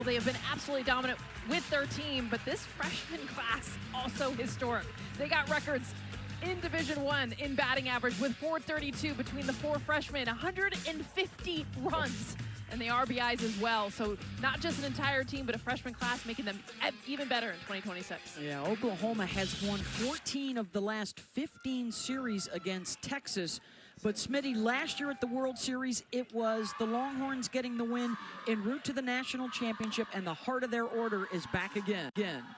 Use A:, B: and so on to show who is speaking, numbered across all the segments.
A: They have been absolutely dominant with their team, but this freshman class also historic. They got records in Division I in batting average with 432 between the 4 freshmen, 150 runs, and the RBIs as well. So not just an entire team, but a freshman class making them even better in 2026.
B: Yeah, Oklahoma has won 14 of the last 15 series against Texas. But Smitty, last year at the World Series, it was the Longhorns getting the win en route to the national championship, and the heart of their order is back again.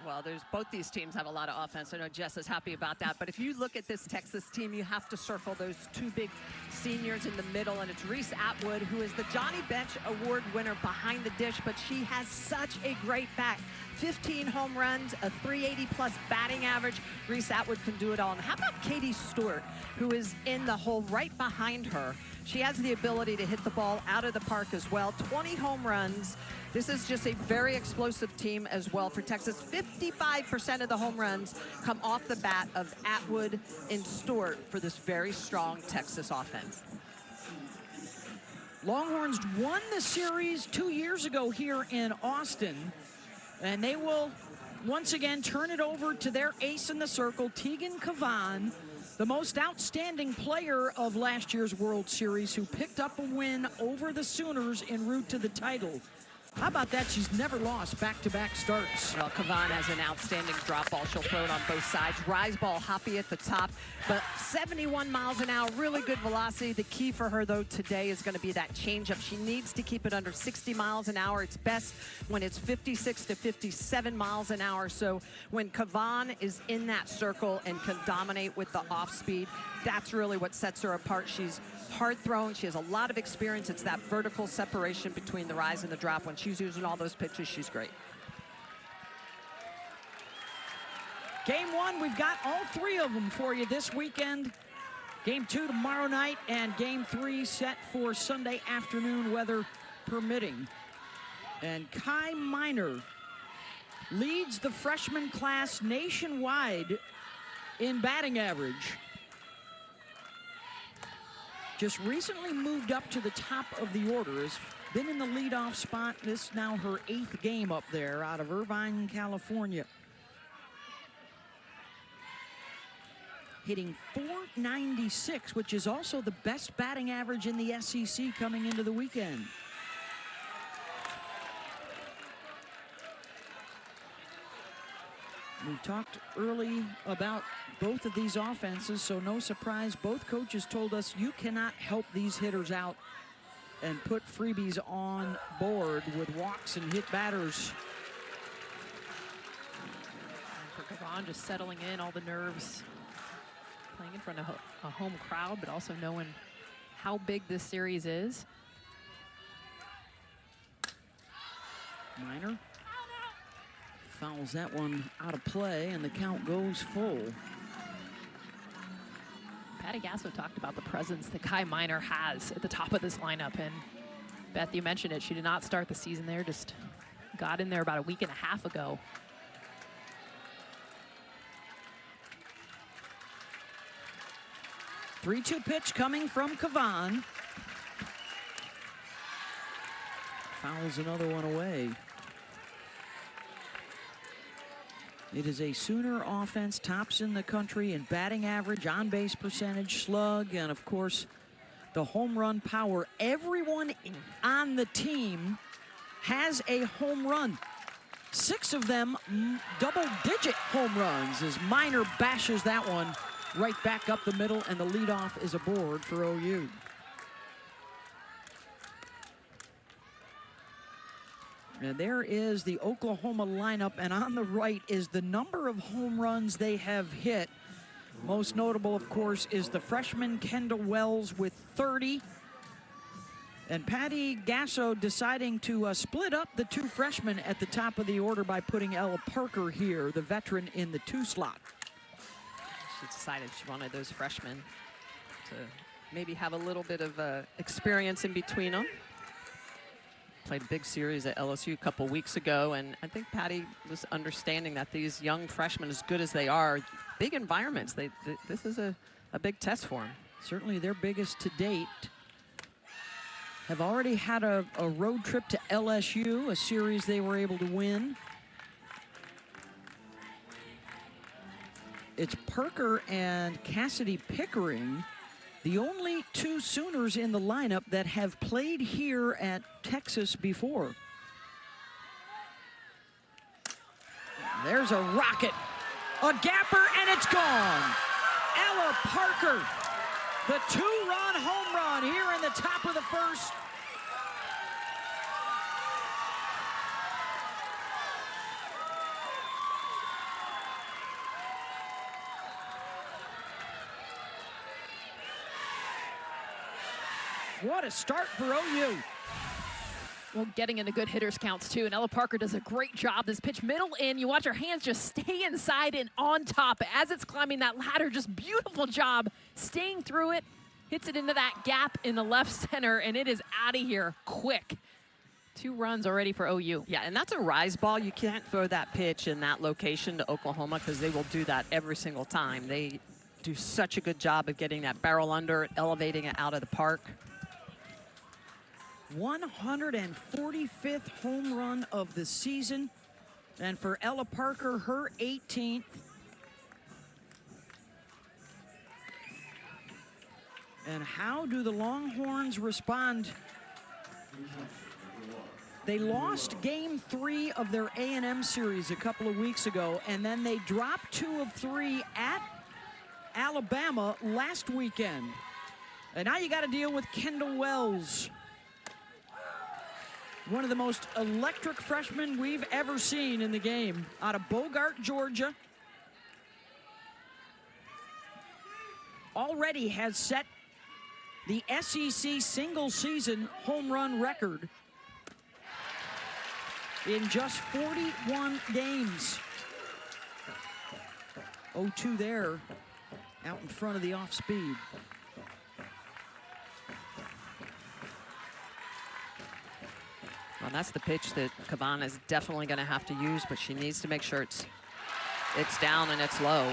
C: Well, both these teams have a lot of offense. I know Jess is happy about that. But if you look at this Texas team, you have to circle those 2 big seniors in the middle, and it's Reese Atwood, who is the Johnny Bench Award winner behind the dish, but she has such a great bat. 15 home runs, a 380-plus batting average. Reese Atwood can do it all. And how about Katie Stewart, who is in the hole right behind her? She has the ability to hit the ball out of the park as well. 20 home runs. This is just a very explosive team as well for Texas. 55% of the home runs come off the bat of Atwood and Stewart for this very strong Texas offense.
B: Longhorns won the series 2 years ago here in Austin, and they will once again turn it over to their ace in the circle, Tegan Cavan, the most outstanding player of last year's World Series, who picked up a win over the Sooners en route to the title. How about that? She's never lost back-to-back starts.
C: Well, Cavan has an outstanding drop ball. She'll throw it on both sides. Rise ball hoppy at the top, but 71 miles an hour, really good velocity. The key for her, though, today is going to be that changeup. She needs to keep it under 60 miles an hour. It's best when it's 56 to 57 miles an hour. So when Cavan is in that circle and can dominate with the off speed, that's really what sets her apart. She's hard throwing. She has a lot of experience. It's that vertical separation between the rise and the drop. When she's using all those pitches, she's great.
B: Game 1, we've got all 3 of them for you this weekend. Game 2 tomorrow night, and Game 3 set for Sunday afternoon, weather permitting. And Kai Miner leads the freshman class nationwide in batting average. Just recently moved up to the top of the order, has been in the leadoff spot. This is now her 8th game up there out of Irvine, California. Hitting .496, which is also the best batting average in the SEC coming into the weekend. We've talked early about both of these offenses, so no surprise. Both coaches told us you cannot help these hitters out and put freebies on board with walks and hit batters.
A: And for Cavan, just settling in, all the nerves, playing in front of a home crowd, but also knowing how big this series is.
B: Miner fouls that one out of play, and the count goes full.
A: Patty Gasso talked about the presence that Kai Miner has at the top of this lineup, and Beth, you mentioned it, she did not start the season there, just got in there about a week and a half ago.
B: Three-two pitch coming from Cavan. Fouls another one away. It is a Sooner offense, tops in the country in batting average, on-base percentage, slug, and of course, the home run power. Everyone on the team has a home run. 6 of them double-digit home runs as Miner bashes that one right back up the middle, and the leadoff is aboard for OU. And there is the Oklahoma lineup, and on the right is the number of home runs they have hit. Most notable, of course, is the freshman Kendall Wells with 30. And Patty Gasso deciding to split up the 2 freshmen at the top of the order by putting Ella Parker here, the veteran, in the 2 slot.
C: She decided she wanted those freshmen to maybe have a little bit of experience in between them. Played a big series at LSU a couple weeks ago, and I think Patty was understanding that these young freshmen, as good as they are, big environments, this is a big test for them.
B: Certainly their biggest to date. have already had a road trip to LSU, a series they were able to win. It's Parker and Cassidy Pickering, the only two Sooners in the lineup that have played here at Texas before. There's a rocket, a gapper, and it's gone. Ella Parker, the two-run home run here in the top of the first. What a start for OU.
A: Well, getting into good hitters counts too, and Ella Parker does a great job. This pitch middle in, you watch her hands just stay inside and on top as it's climbing that ladder. Just beautiful job staying through it. Hits it into that gap in the left center, and it is out of here quick. 2 runs already for OU.
C: Yeah, and that's a rise ball. You can't throw that pitch in that location to Oklahoma because they will do that every single time. They do such a good job of getting that barrel under, elevating it out of the park.
B: 145th home run of the season. And for Ella Parker, her 18th. And how do the Longhorns respond? They lost game 3 of their A&M series a couple of weeks ago, and then they dropped 2 of 3 at Alabama last weekend. And now you got to deal with Kendall Wells, one of the most electric freshmen we've ever seen in the game, out of Bogart, Georgia. Already has set the SEC single-season home run record in just 41 games. 0-2 there, out in front of the off-speed.
C: Well, that's the pitch that Cabana is definitely going to have to use, but she needs to make sure it's down and it's low.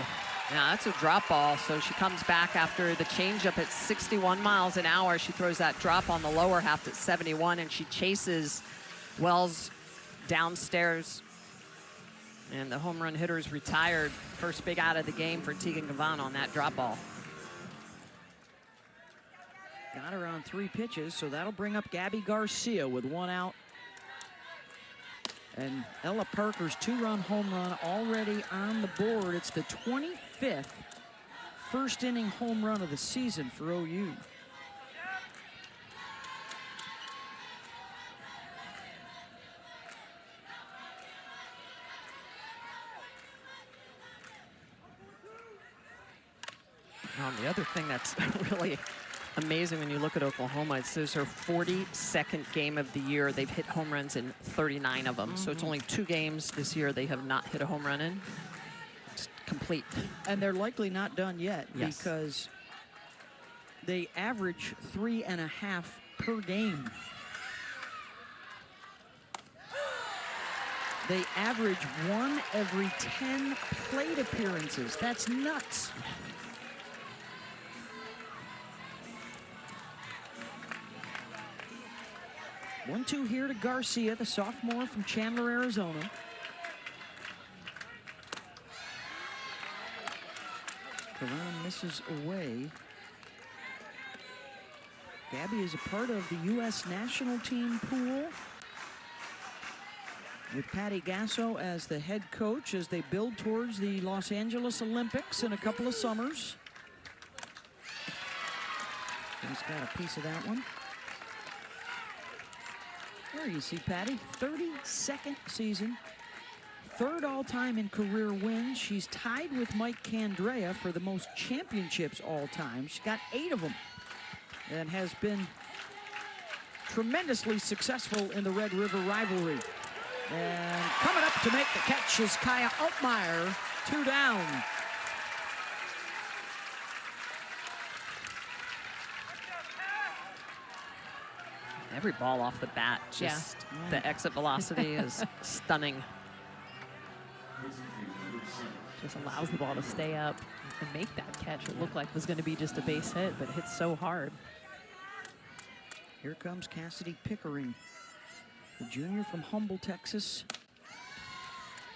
C: Now, that's a drop ball, so she comes back after the changeup at 61 miles an hour. She throws that drop on the lower half at 71, and she chases Wells downstairs. And the home run hitter is retired. First big out of the game for Tegan Cabana on that drop ball.
B: Got her on 3 pitches, so that'll bring up Gabby Garcia with 1 out. And Ella Parker's 2-run home run already on the board. It's the 25th first inning home run of the season for OU.
C: Now, the other thing that's really amazing when you look at Oklahoma, this is her 42nd game of the year. They've hit home runs in 39 of them. So it's only 2 games this year they have not hit a home run in. It's complete.
B: And they're likely not done yet,
C: yes,
B: because they average 3.5 per game. They average 1 every 10 plate appearances. That's nuts. 1-2 here to Garcia, the sophomore from Chandler, Arizona. Karan misses away. Gabby is a part of the U.S. national team pool with Patty Gasso as the head coach as they build towards the Los Angeles Olympics in a couple of summers. He's got a piece of that one. There you see Patty, 32nd season, 3rd all-time in career wins. She's tied with Mike Candrea for the most championships all-time. She's got 8 of them and has been tremendously successful in the Red River rivalry. And coming up to make the catch is Kaya Altmaier, 2 down.
C: Every ball off the bat, just the exit velocity is stunning.
A: Just allows the ball to stay up and make that catch. It looked like it was going to be just a base hit, but it hits so hard.
B: Here comes Cassidy Pickering, the junior from Humble, Texas.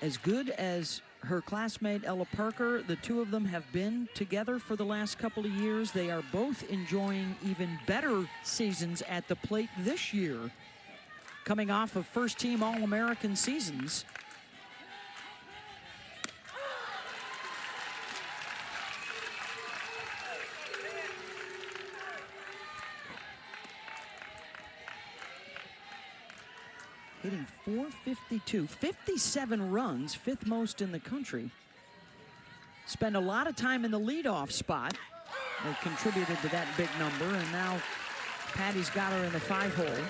B: As good as her classmate Ella Parker, the two of them have been together for the last couple of years. They are both enjoying even better seasons at the plate this year, coming off of first-team All-American seasons. Hitting .452, 57 runs, fifth most in the country. Spent a lot of time in the leadoff spot. They contributed to that big number, and now Patty's got her in the 5-hole.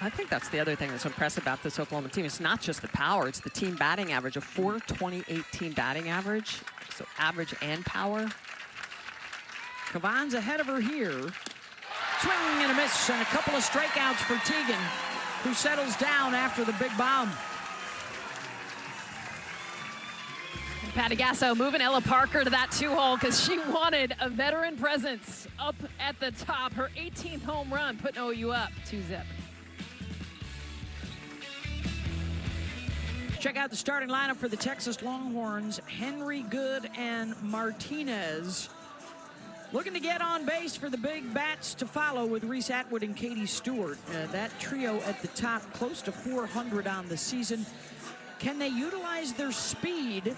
C: I think that's the other thing that's impressive about this Oklahoma team. It's not just the power, it's the team batting average, a .428 team batting average, so average and power.
B: Kavan's ahead of her here. Swing and a miss, and a couple of strikeouts for Teagan, who settles down after the big bomb.
A: Patty Gasso moving Ella Parker to that 2-hole because she wanted a veteran presence up at the top. Her 18th home run, putting OU up 2-zip.
B: Check out the starting lineup for the Texas Longhorns. Henry, Good, and Martinez. Looking to get on base for the big bats to follow with Reese Atwood and Katie Stewart. That trio at the top, close to 400 on the season. Can they utilize their speed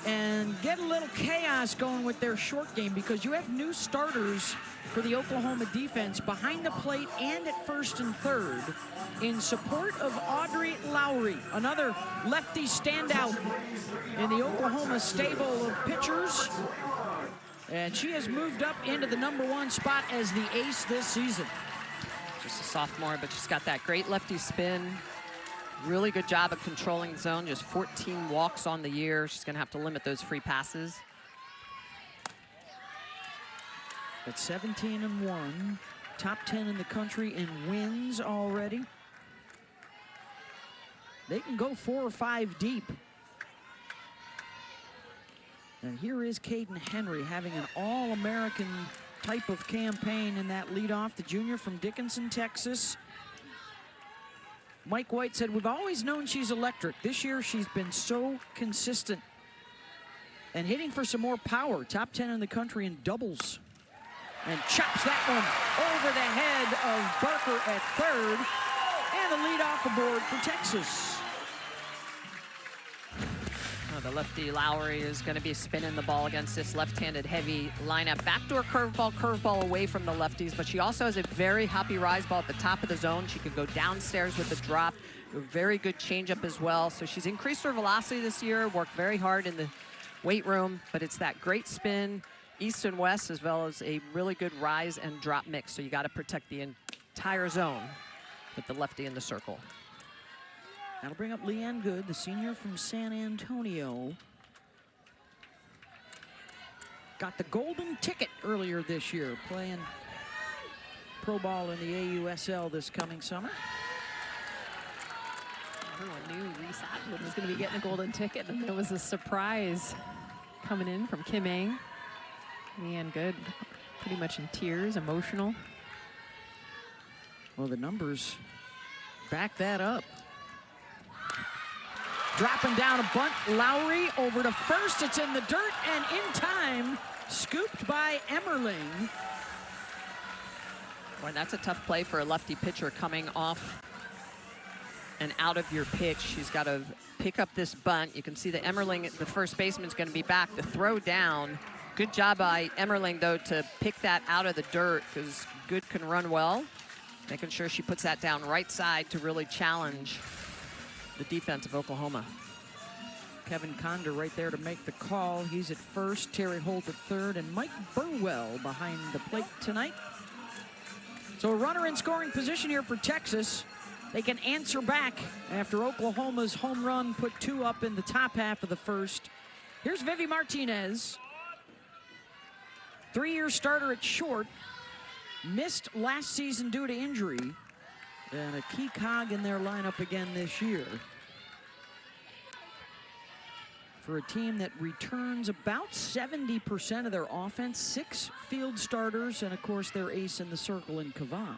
B: and get a little chaos going with their short game? Because you have new starters for the Oklahoma defense behind the plate and at first and third in support of Audrey Lowry, another lefty standout in the Oklahoma stable of pitchers. And she has moved up into the #1 spot as the ace this season.
C: Just a sophomore, but she's got that great lefty spin. Really good job of controlling the zone. Just 14 walks on the year. She's going to have to limit those free passes.
B: At 17-1, top 10 in the country in wins already. They can go 4 or 5 deep. And here is Caden Henry having an All-American type of campaign in that leadoff, the junior from Dickinson, Texas. Mike White said, we've always known she's electric. This year, she's been so consistent and hitting for some more power. Top 10 in the country in doubles. And chops that one over the head of Barker at third. And the leadoff aboard for Texas.
C: The lefty Lowry is going to be spinning the ball against this left-handed heavy lineup. Backdoor curveball away from the lefties, but she also has a very happy rise ball at the top of the zone. She could go downstairs with the drop. A very good changeup as well. So she's increased her velocity this year, worked very hard in the weight room, but it's that great spin, east and west, as well as a really good rise and drop mix. So you got to protect the entire zone with the lefty in the circle.
B: That'll bring up Leanne Good, the senior from San Antonio. Got the golden ticket earlier this year, playing pro ball in the AUSL this coming summer.
A: Everyone knew Reese Atwood was going to be getting a golden ticket, and it was a surprise coming in from Kim Eng. Leanne Good, pretty much in tears, emotional.
B: Well, the numbers back that up. Dropping down a bunt, Lowry over to first. It's in the dirt and in time, scooped by Emmerling.
C: Boy, that's a tough play for a lefty pitcher coming off and out of your pitch. She's got to pick up this bunt. You can see that Emmerling, the first baseman, is going to be back. The throw down. Good job by Emmerling, though, to pick that out of the dirt, because Good can run well. Making sure she puts that down right side to really challenge the defense of Oklahoma.
B: Kevin Conder right there to make the call. He's at first, Terry Holt at third, and Mike Burwell behind the plate tonight. So a runner in scoring position here for Texas. They can answer back after Oklahoma's home run put 2 up in the top half of the first. Here's Vivi Martinez. 3-year starter at short. Missed last season due to injury. And a key cog in their lineup again this year. for a team that returns about 70% of their offense, 6 field starters, and of course their ace in the circle in Kavan.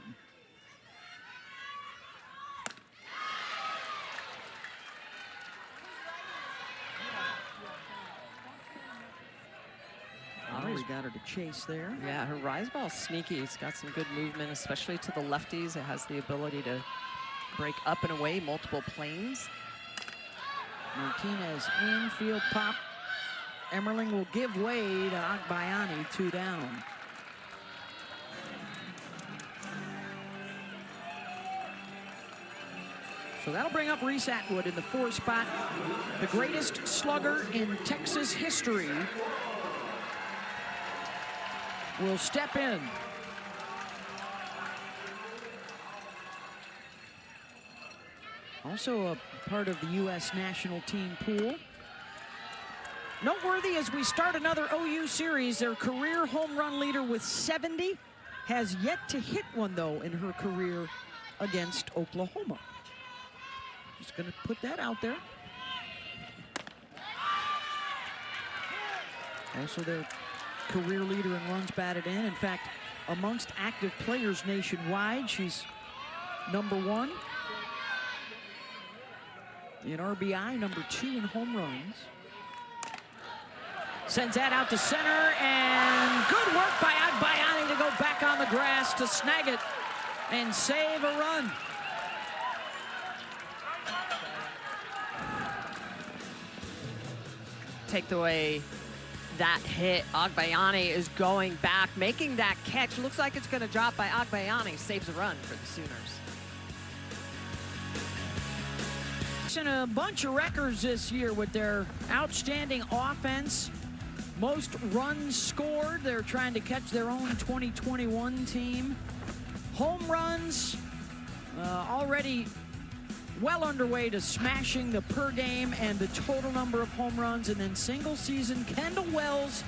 B: He got her to chase there.
C: Yeah, her rise ball's sneaky. It's got some good movement, especially to the lefties. It has the ability to break up and away multiple planes.
B: Martinez infield pop. Emmerling will give way to Agbayani, 2 down. So that'll bring up Reese Atwood in the 4 spot. The greatest slugger in Texas history will step in. Also a part of the U.S. national team pool. Noteworthy as we start another OU series, their career home run leader with 70 has yet to hit one, though, in her career against Oklahoma. Just going to put that out there. Also their career leader in runs batted in. In fact, amongst active players nationwide, she's #1 in RBI, #2 in home runs. Sends that out to center, and good work by Agbayani to go back on the grass to snag it and save a run.
C: Take away that hit. Agbayani is going back, making that catch. Looks like it's going to drop by Agbayani. Saves a run for the Sooners.
B: And a bunch of records this year with their outstanding offense. Most runs scored. They're trying to catch their own 2021 team. Home runs already well underway to smashing the per game and the total number of home runs. And then single season, Kendall Wells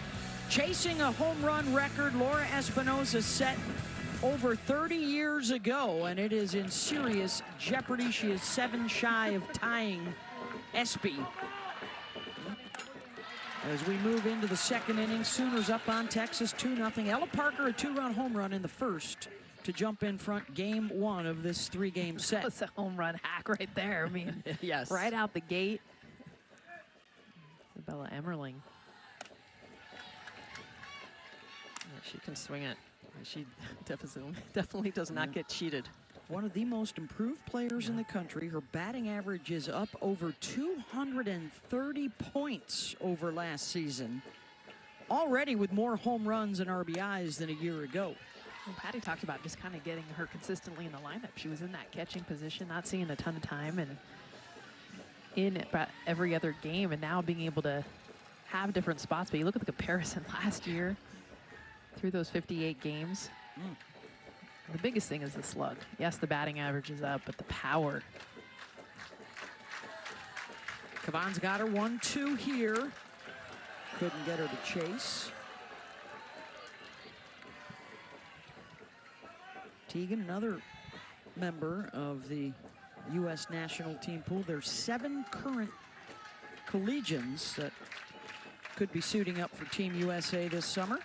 B: chasing a home run record Laura Espinosa set over 30 years ago, and it is in serious jeopardy. She is 7 shy of tying Espy. As we move into the second inning, Sooners up on Texas 2-0. Ella Parker, a 2-run home run in the first to jump in front game 1 of this 3-game set.
A: That's a home run hack right there. I mean,
C: yes,
A: right out the gate. Isabella Emmerling.
C: Yeah, she can swing it. She definitely does not get cheated.
B: One of the most improved players in the country. Her batting average is up over 230 points over last season. Already with more home runs and RBIs than a year ago.
A: Well, Patty talked about just kind of getting her consistently in the lineup. She was in that catching position, not seeing a ton of time, and in every other game, and now being able to have different spots. But you look at the comparison last year through those 58 games. The biggest thing is the slug. Yes, the batting average is up, but the power.
B: Kavan's got her 1-2 here. Couldn't get her to chase. Teagan, another member of the U.S. national team pool. There's 7 current collegians that could be suiting up for Team USA this summer.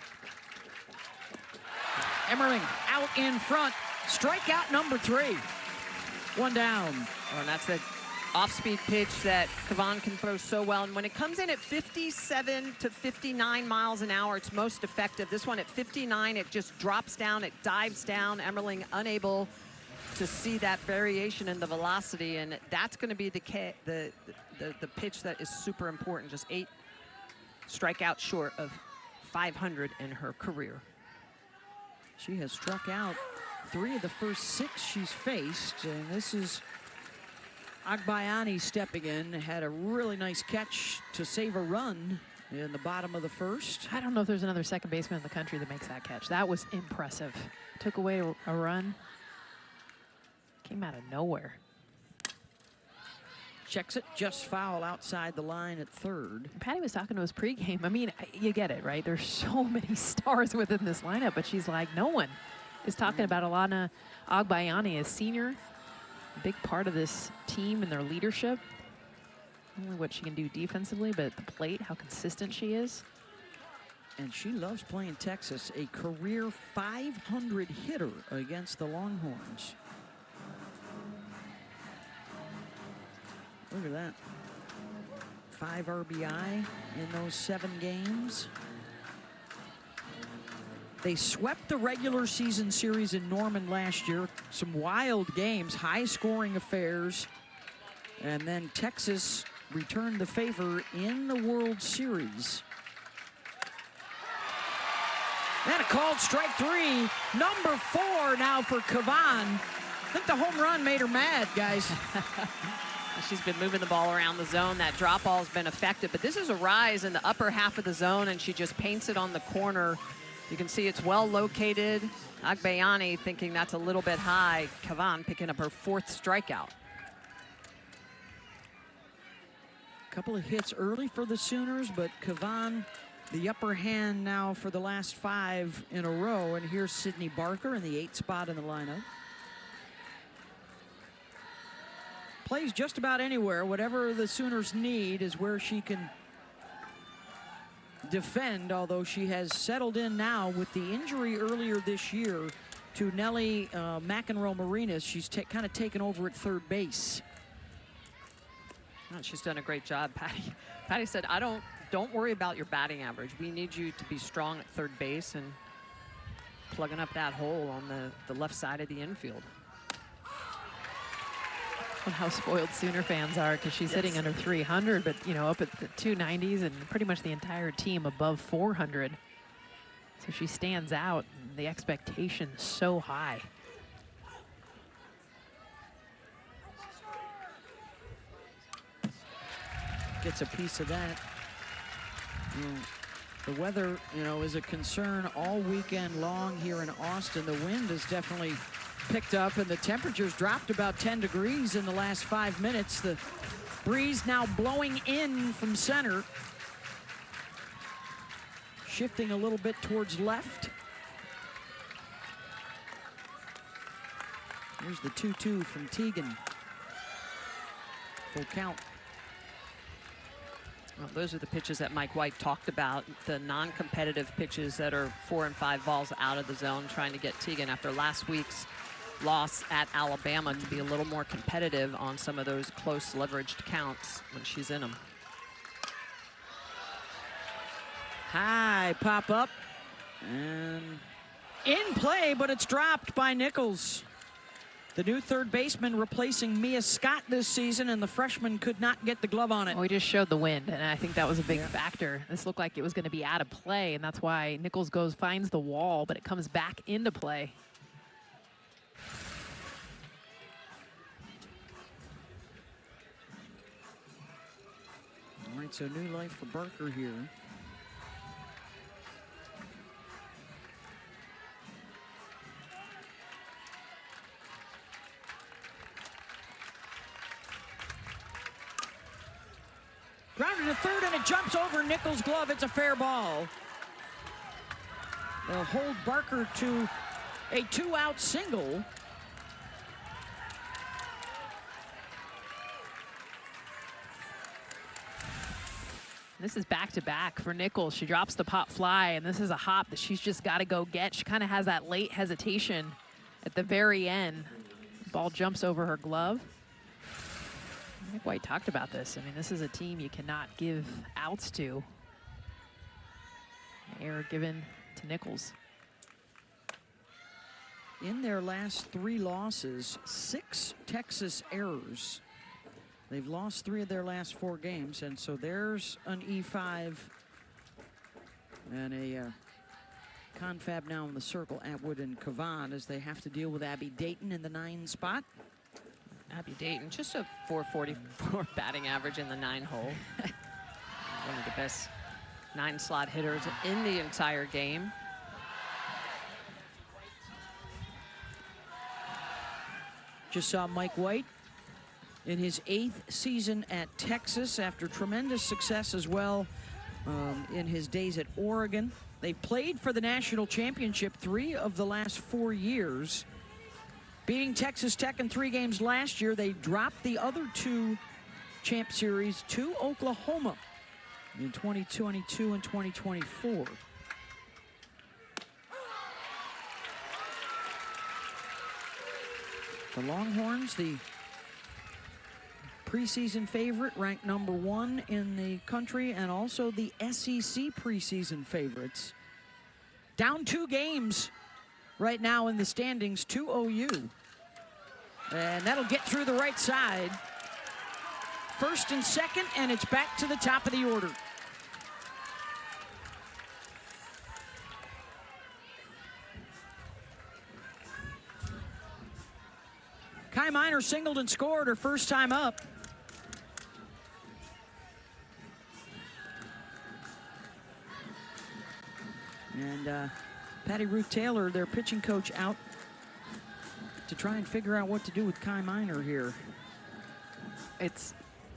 B: Emmerling out in front. Strikeout number 3. 1 down.
C: Oh, and that's the off-speed pitch that Kavan can throw so well. And when it comes in at 57 to 59 miles an hour, it's most effective. This one at 59, it just drops down, it dives down. Emmerling unable to see that variation in the velocity, and that's going to be the pitch that is super important. Just 8 strikeouts short of 500 in her career.
B: She has struck out 3 of the first 6 she's faced, and this is Agbayani stepping in. Had a really nice catch to save a run in the bottom of the first.
A: I don't know if there's another second baseman in the country that makes that catch. That was impressive. Took away a run. Came out of nowhere.
B: Checks it, just foul outside the line at third.
A: Patty was talking to us pregame. I mean, you get it, right? There's so many stars within this lineup, but she's like, no one is talking about Alana Agbayani as senior. Big part of this team and their leadership. only what she can do defensively, but at the plate, how consistent she is.
B: And she loves playing Texas, a career 500 hitter against the Longhorns. Look at that. 5 RBI in those 7 games. They swept the regular season series in Norman last year. Some wild games, high-scoring affairs. And then Texas returned the favor in the World Series. And a called strike 3. Number 4 now for Kavan. I think the home run made her mad, guys.
C: She's been moving the ball around the zone. That drop ball has been effective, but this is a rise in the upper half of the zone, and she just paints it on the corner. You can see it's well located. Agbayani thinking that's a little bit high. Kavan picking up her 4th strikeout.
B: Couple of hits early for the Sooners, but Kavan the upper hand now for the last 5 in a row. And here's Sydney Barker in the 8th spot in the lineup. Plays just about anywhere. Whatever the Sooners need is where she can defend, although she has settled in now with the injury earlier this year to Nelly McEnroe-Marinas. She's kind of taken over at third base.
C: Oh, she's done a great job, Patty. Patty said, don't worry about your batting average. We need you to be strong at third base and plugging up that hole on the left side of the infield.
A: And how spoiled Sooner fans are, because she's hitting under 300, but you know, up at the 290s, and pretty much the entire team above 400. So she stands out. And the expectation is so high.
B: Gets a piece of that. The weather, you know, is a concern all weekend long here in Austin. The wind has definitely picked up, and the temperatures dropped about 10 degrees in the last 5 minutes. The breeze now blowing in from center, shifting a little bit towards left. Here's the 2-2 from Teagan. Full count.
C: Well, those are the pitches that Mike White talked about, the non-competitive pitches that are 4 and 5 balls out of the zone, trying to get Teagan after last week's loss at Alabama to be a little more competitive on some of those close leveraged counts when she's in them.
B: High pop up and in play, but it's dropped by Nichols. The new third baseman replacing Mia Scott this season, and the freshman could not get the glove on it.
A: Well, we just showed the wind, and I think that was a big factor. This looked like it was going to be out of play, and that's why Nichols finds the wall, but it comes back into play.
B: All right, so new life for Barker here. Grounded to third, and it jumps over Nichols' glove. It's a fair ball. They'll hold Barker to a 2-out single.
A: This is back-to-back for Nichols. She drops the pop fly, and this is a hop that she's just got to go get. She kind of has that late hesitation at the very end. The ball jumps over her glove. Mike White talked about this. I mean, this is a team you cannot give outs to. Error given to Nichols.
B: In their last 3 losses, 6 Texas errors. They've lost 3 of their last 4 games, and so there's an E5 and a confab now in the circle. Atwood and Kavan as they have to deal with Abby Dayton in the 9 spot.
C: Abby Dayton, just a 444 batting average in the 9 hole. One of the best 9-slot hitters in the entire game.
B: Just saw Mike White in his 8th season at Texas after tremendous success as well in his days at Oregon. They played for the national championship 3 of the last 4 years. Beating Texas Tech in 3 games last year, they dropped the other 2 Champ Series to Oklahoma in 2022 and 2024. The Longhorns, the preseason favorite, ranked #1 in the country, and also the SEC preseason favorites. Down 2 games right now in the standings to OU. And that'll get through the right side. First and second, and it's back to the top of the order. Kai Miner singled and scored her first time up. And Patty Ruth Taylor, their pitching coach, out to try and figure out what to do with Kai Miner here.
A: It's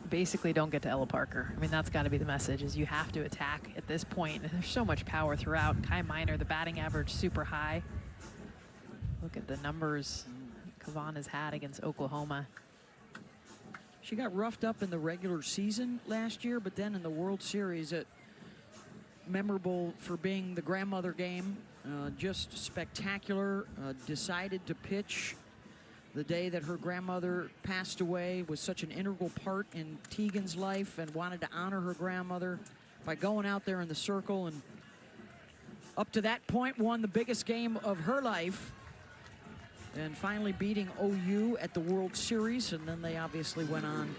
A: basically don't get to Ella Parker. I mean, that's got to be the message, is you have to attack at this point. And there's so much power throughout. Kai Miner, the batting average super high. Look at the numbers Kavan has had against Oklahoma.
B: She got roughed up in the regular season last year, but then in the World Series, memorable for being the grandmother game. Just spectacular. Decided to pitch the day that her grandmother passed away. Was such an integral part in Tegan's life, and wanted to honor her grandmother by going out there in the circle, and up to that point won the biggest game of her life, and finally beating OU at the World Series. And then they obviously went on.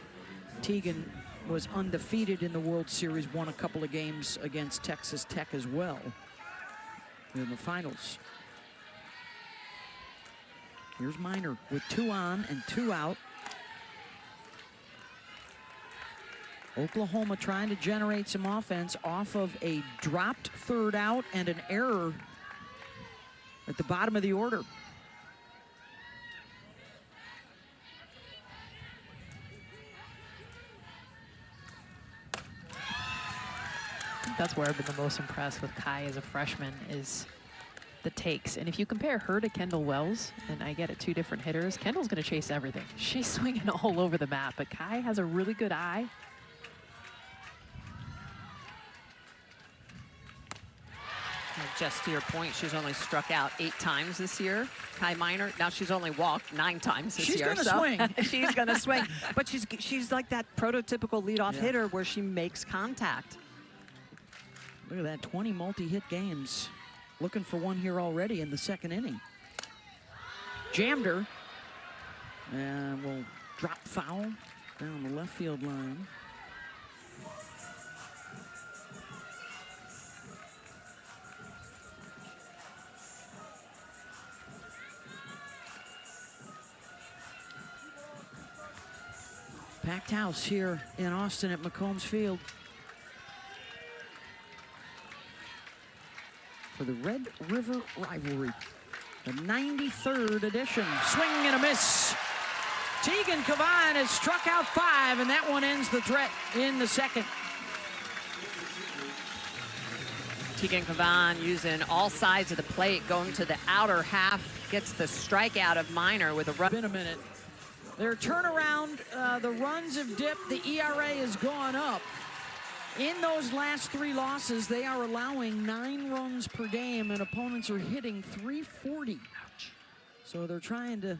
B: Tegan was undefeated in the World Series, won a couple of games against Texas Tech as well in the finals. Here's Miner with 2 on and 2 out. Oklahoma trying to generate some offense off of a dropped third out and an error at the bottom of the order.
A: That's where I've been the most impressed with Kai as a freshman, is the takes. And if you compare her to Kendall Wells, and I get it, 2 different hitters, Kendall's going to chase everything. She's swinging all over the map, but Kai has a really good eye.
C: And just to your point, she's only struck out 8 times this year. Kai Miner, now she's only walked 9 times this year.
B: She's going to swing.
C: She's going to swing. But she's like that prototypical leadoff hitter where she makes contact.
B: Look at that, 20 multi-hit games. Looking for one here already in the second inning. Jammed her. And will drop foul down the left field line. Packed house here in Austin at McCombs Field for the Red River Rivalry, the 93rd edition. Swing and a miss. Tegan Kavan has struck out 5, and that one ends the threat in the second.
C: Tegan Kavan using all sides of the plate, going to the outer half, gets the strikeout of Miner with a run.
B: Been a minute. Their turnaround, the runs have dipped, the ERA has gone up. In those last 3 losses, they are allowing 9 runs per game, and opponents are hitting .340. So they're trying to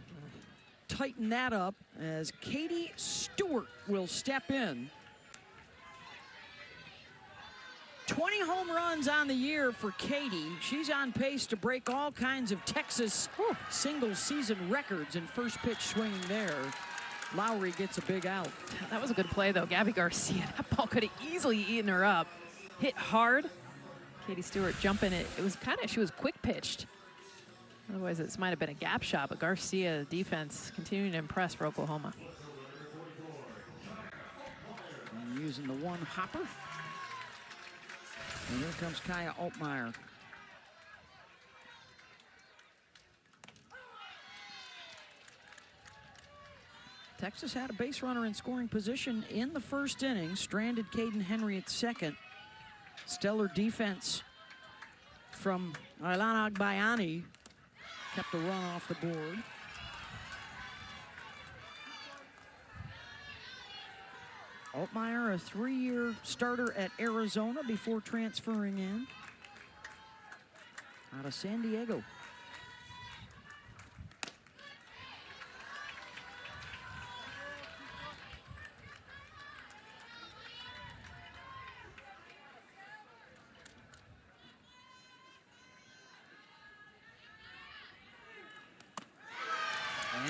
B: tighten that up as Katie Stewart will step in. 20 home runs on the year for Katie. She's on pace to break all kinds of Texas single-season records in first pitch swinging there. Lowry gets a big out.
A: That was a good play, though. Gabby Garcia, that ball could have easily eaten her up. Hit hard. Katie Stewart jumping it. It was she was quick pitched. Otherwise, this might have been a gap shot, but Garcia defense continuing to impress for Oklahoma.
B: And using the one hopper. And here comes Kaya Altmaier. Texas had a base runner in scoring position in the first inning, stranded Caden Henry at second. Stellar defense from Ailana Agbayani kept a run off the board. Altmaier, a 3-year starter at Arizona before transferring in out of San Diego.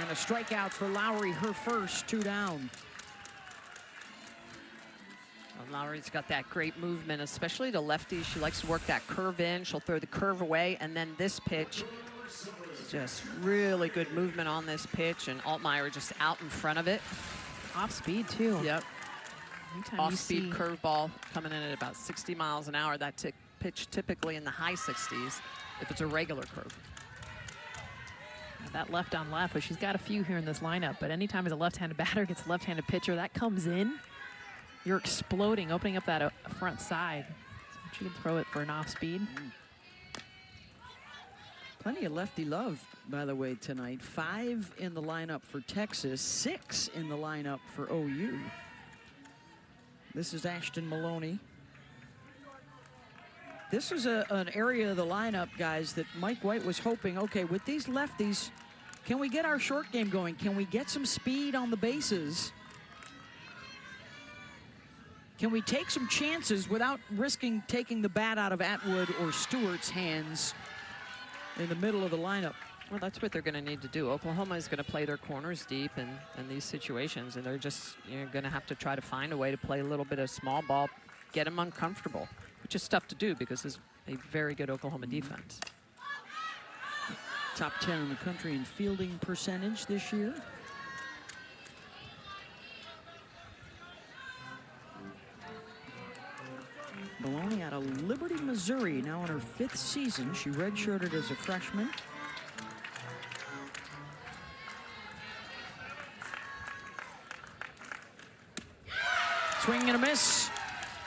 B: And a strikeout for Lowry, her first, 2 down.
C: Well, Lowry's got that great movement, especially to lefties. She likes to work that curve in. She'll throw the curve away, and then this pitch, just really good movement on this pitch, and Altmaier just out in front of it.
A: Off speed, too.
C: Yep. Off-speed curveball coming in at about 60 miles an hour. That pitch typically in the high 60s if it's a regular curve.
A: That left on left, but she's got a few here in this lineup. But anytime as a left-handed batter gets a left-handed pitcher, that comes in, you're exploding, opening up that front side. So she can throw it for an off-speed.
B: Plenty of lefty love, by the way, tonight. 5 in the lineup for Texas, 6 in the lineup for OU. This is Ashton Maloney. This is an area of the lineup, guys, that Mike White was hoping, okay, with these lefties, can we get our short game going? Can we get some speed on the bases? Can we take some chances without risking taking the bat out of Atwood or Stewart's hands in the middle of the lineup?
C: Well, that's what they're going to need to do. Oklahoma is going to play their corners deep in these situations, and they're just going to have to try to find a way to play a little bit of small ball, get them uncomfortable, which is tough to do because there's a very good Oklahoma defense.
B: Top 10 in the country in fielding percentage this year. Maloney out of Liberty, Missouri, now in her 5th season. She redshirted as a freshman. Swing and a miss.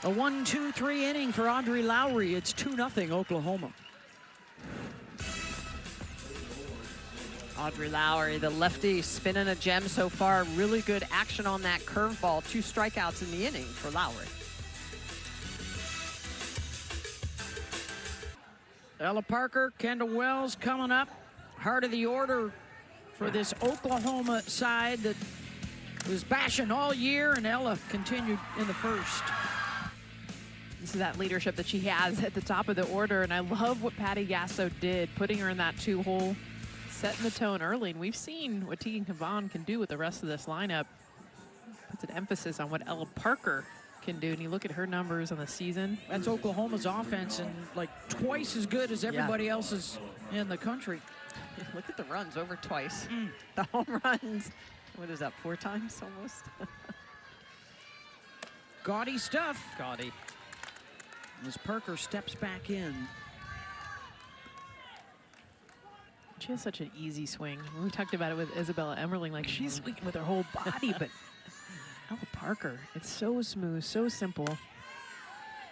B: A 1-2-3 inning for Audrey Lowry. It's 2-0 Oklahoma.
C: Audrey Lowry, the lefty, spinning a gem so far. Really good action on that curveball. 2 strikeouts in the inning for Lowry.
B: Ella Parker, Kendall Wells coming up. Heart of the order for this Oklahoma side that was bashing all year, and Ella continued in the first.
A: This is that leadership that she has at the top of the order, and I love what Patty Gasso did, putting her in that 2-hole, setting the tone early, and we've seen what Tegan Cavan can do with the rest of this lineup. Puts an emphasis on what Ella Parker can do, and you look at her numbers on the season.
B: That's Oklahoma's offense, and like twice as good as everybody else's in the country.
C: Look at the runs, over twice. The home runs, what is that, 4 times almost?
B: Gaudy stuff.
C: Gaudy.
B: As Parker steps back in.
A: She has such an easy swing. We talked about it with Isabella Emmerling, like she's swinging with her whole body, but Ella Parker, it's so smooth, so simple.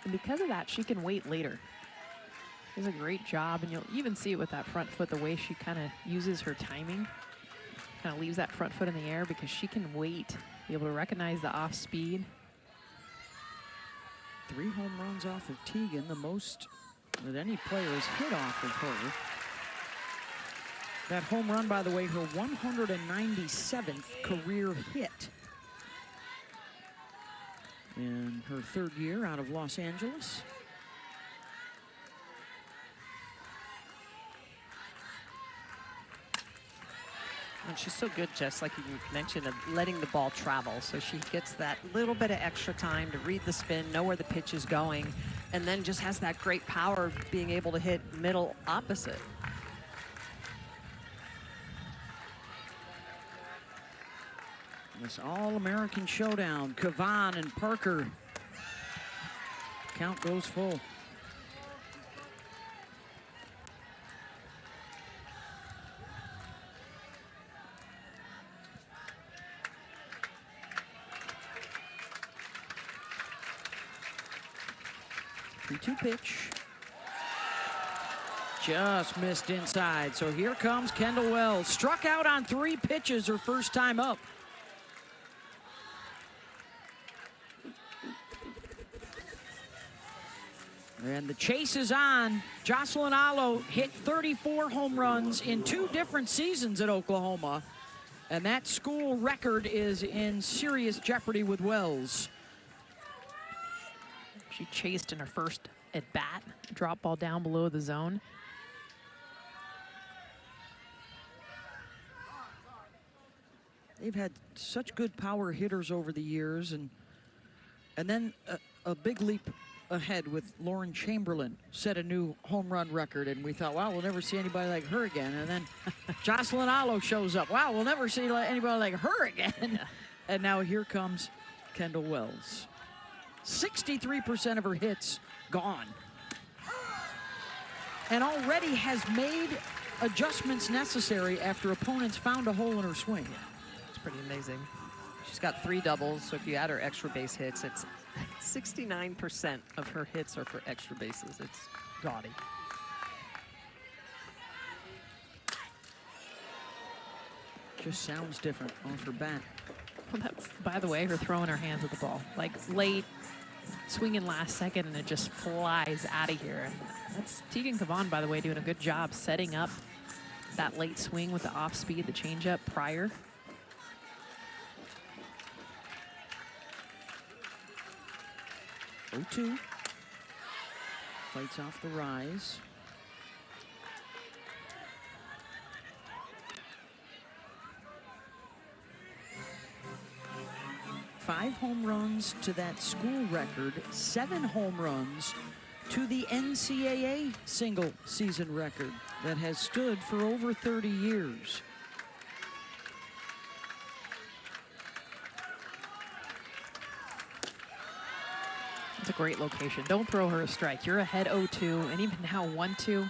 A: And because of that, she can wait later. She does a great job, and you'll even see it with that front foot, the way she kind of uses her timing. Kind of leaves that front foot in the air because she can wait, be able to recognize the off speed.
B: 3 home runs off of Tegan, the most that any player has hit off of her. That home run, by the way, her 197th career hit in her 3rd year out of Los Angeles.
C: And she's so good, Jess, like you mentioned, of letting the ball travel. So she gets that little bit of extra time to read the spin, know where the pitch is going, and then just has that great power of being able to hit middle opposite.
B: This All-American showdown, Cavan and Parker. Count goes full. Two pitch. Just missed inside. So here comes Kendall Wells. Struck out on 3 pitches her first time up. And the chase is on. Jocelyn Alo hit 34 home runs in 2 different seasons at Oklahoma. And that school record is in serious jeopardy with Wells.
A: She chased in her first at bat, drop ball down below the zone.
B: They've had such good power hitters over the years, and then a big leap ahead with Lauren Chamberlain set a new home run record, and we thought, wow, we'll never see anybody like her again. And then Jocelyn Alo shows up. Wow, we'll never see anybody like her again.
A: Yeah.
B: And now here comes Kendall Wells. 63% of her hits gone. And already has made adjustments necessary after opponents found a hole in her swing.
C: It's pretty amazing. She's got 3 doubles, so if you add her extra base hits, it's 69% of her hits are for extra bases. It's gaudy.
B: Just sounds different off her bat.
A: Well, that's, by the way, her throwing her hands at the ball. Like late, swinging last second, and it just flies out of here. And that's Tegan Cavan, by the way, doing a good job setting up that late swing with the off speed, the changeup prior.
B: Oh, 2. Fights off the rise. Five home runs to that school record, 7 home runs to the NCAA single season record that has stood for over 30 years.
A: It's a great location. Don't throw her a strike. You're ahead 0-2, and even now 1-2.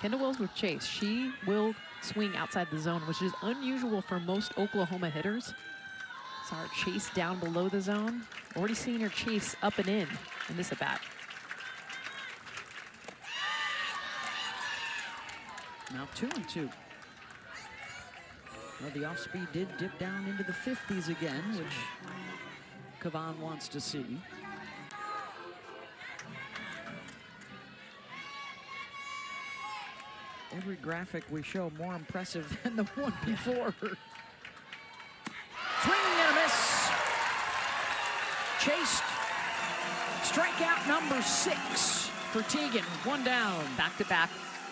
A: Kendall Wells with chase. She will swing outside the zone, which is unusual for most Oklahoma hitters. Saw her chase down below the zone. Already seen her chase up and in this at bat.
B: Now 2-2. Well, the off speed did dip down into the 50s again, which Cavan wants to see. Every graphic we show more impressive than the one before. Swing and a miss. Chased. Strikeout number 6 for Tegan. 1 down.
C: Back-to-back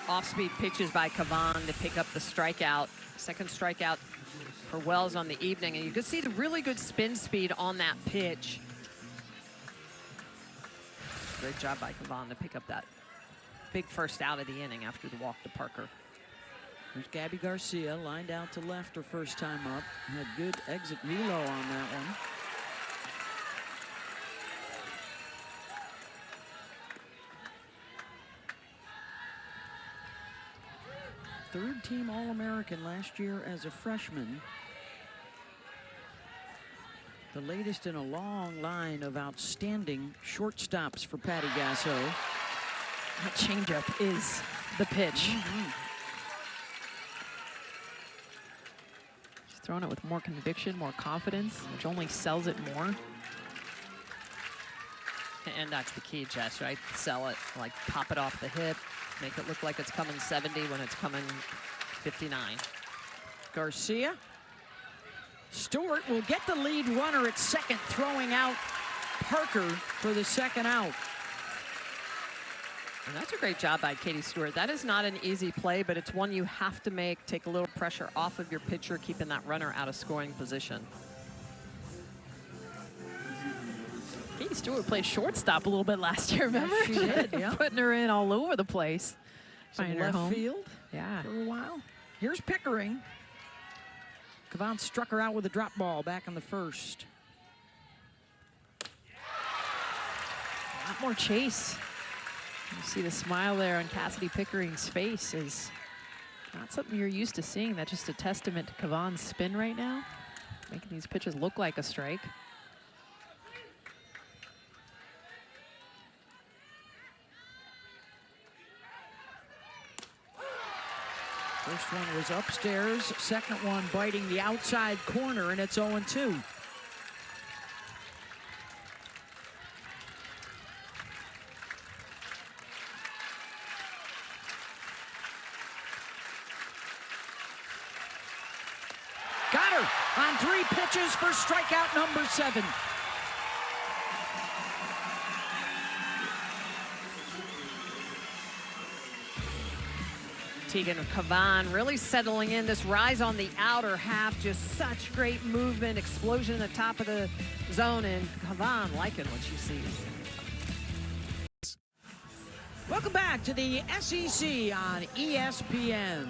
C: off-speed pitches by Cavan to pick up the strikeout. Second strikeout for Wells on the evening, and you can see the really good spin speed on that pitch. Great job by Cavan to pick up that big first out of the inning after the walk to Parker.
B: There's Gabby Garcia, lined out to left her first time up. Had good exit velo on that one. Third-team All-American last year as a freshman. The latest in a long line of outstanding shortstops for Patty Gasso.
A: That changeup is the pitch. She's throwing it with more conviction, more confidence, which only sells it more.
C: And that's the key, Jess, right? Sell it, like pop it off the hip, make it look like it's coming 70 when it's coming 59.
B: Garcia. Stewart will get the lead runner at second, throwing out Parker for the second out.
C: And that's a great job by Katie Stewart. That is not an easy play, but it's one you have to make. Take a little pressure off of your pitcher, keeping that runner out of scoring position.
A: Katie Stewart played shortstop a little bit last year, remember?
B: She did, yeah.
A: Putting her in all over the place.
B: Some left field
A: yeah.
B: for a while. Here's Pickering. Cavan struck her out with a drop ball back in the first.
A: A lot more chase. You see the smile there on Cassidy Pickering's face is not something you're used to seeing. That's just a testament to Cavan's spin right now, making these pitches look like a strike.
B: First one was upstairs, second one biting the outside corner, and it's 0-2. Got her on 3 pitches for strikeout number 7.
C: Tegan Cavan really settling in. This rise on the outer half, just such great movement, explosion in the top of the zone, and Cavan liking what she sees.
B: Welcome back to the SEC on ESPN.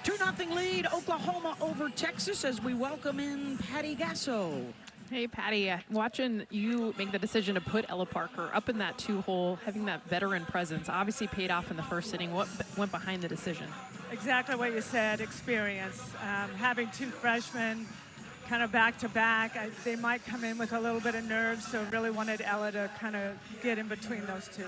B: 2-0 lead, Oklahoma over Texas as we welcome in Patty Gasso.
A: Hey, Patty, watching you make the decision to put Ella Parker up in that 2-hole, having that veteran presence, obviously paid off in the first inning. What went behind the decision?
D: Exactly what you said, experience. Having 2 freshmen kind of back-to-back, they might come in with a little bit of nerves, so really wanted Ella to kind of get in between those 2.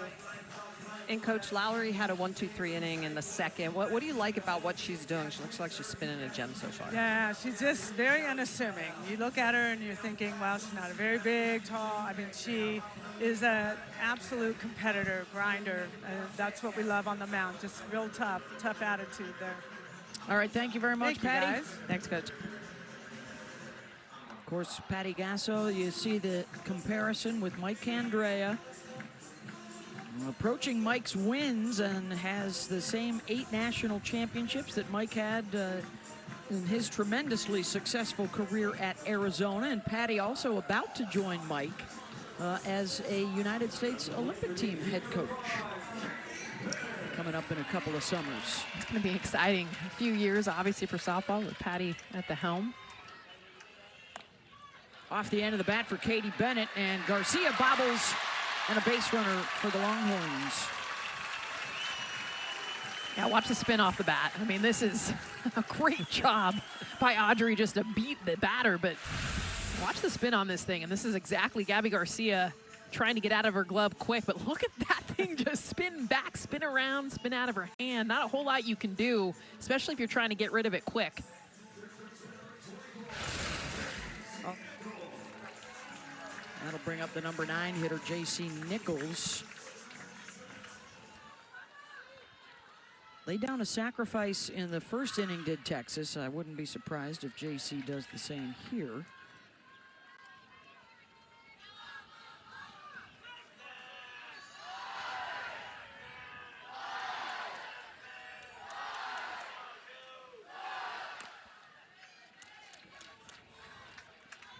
C: And Coach Lowry had a 1-2-3 inning in the second. What do you like about what she's doing? She looks like she's spinning a gem so far.
D: Yeah, she's just very unassuming. You look at her and you're thinking, well, she's not a very big, tall. I mean, she is an absolute competitor, grinder. That's what we love on the mound. Just real tough attitude there.
B: All right, thank you very much,
D: Thank you,
B: Patty.
D: guys.
C: Thanks, Coach.
B: Of course, Patty Gasso, you see the comparison with Mike Candrea. Approaching Mike's wins and has the same 8 national championships that Mike had in his tremendously successful career at Arizona. And Patty also about to join Mike as a United States Olympic team head coach. Coming up in a couple of summers.
A: It's going to be exciting. A few years, obviously, for softball with Patty at the helm.
B: Off the end of the bat for Katie Bennett, and Garcia bobbles, and a base runner for the Longhorns.
A: Yeah, watch the spin off the bat. I mean, this is a great job by Audrey just to beat the batter, but watch the spin on this thing. And this is exactly Gabby Garcia trying to get out of her glove quick, but look at that thing just spin back, spin around, spin out of her hand. Not a whole lot you can do, especially if you're trying to get rid of it quick.
B: That'll bring up the number 9 hitter, J.C. Nichols. Laid down a sacrifice in the first inning, did Texas. I wouldn't be surprised if J.C. does the same here.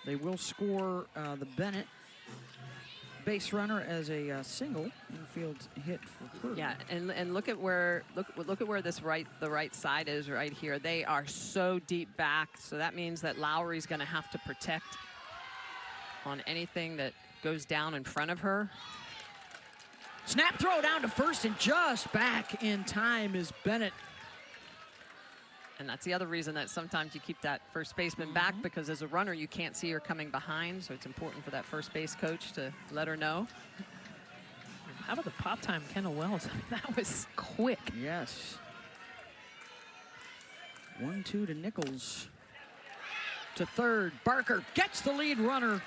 B: They will score the Bennett base runner as a single. Infield hit for her.
C: Yeah, and look at where look at where the right side is right here. They are so deep back, so that means that Lowry's going to have to protect on anything that goes down in front of her.
B: Snap throw down to first, and just back in time is Bennett.
C: And that's the other reason that sometimes you keep that first baseman back, because as a runner, you can't see her coming behind. So it's important for that first base coach to let her know.
A: How about the pop time, Kendall Wells? I mean, that was quick.
B: Yes. 1-2 to Nichols. To third, Barker gets the lead runner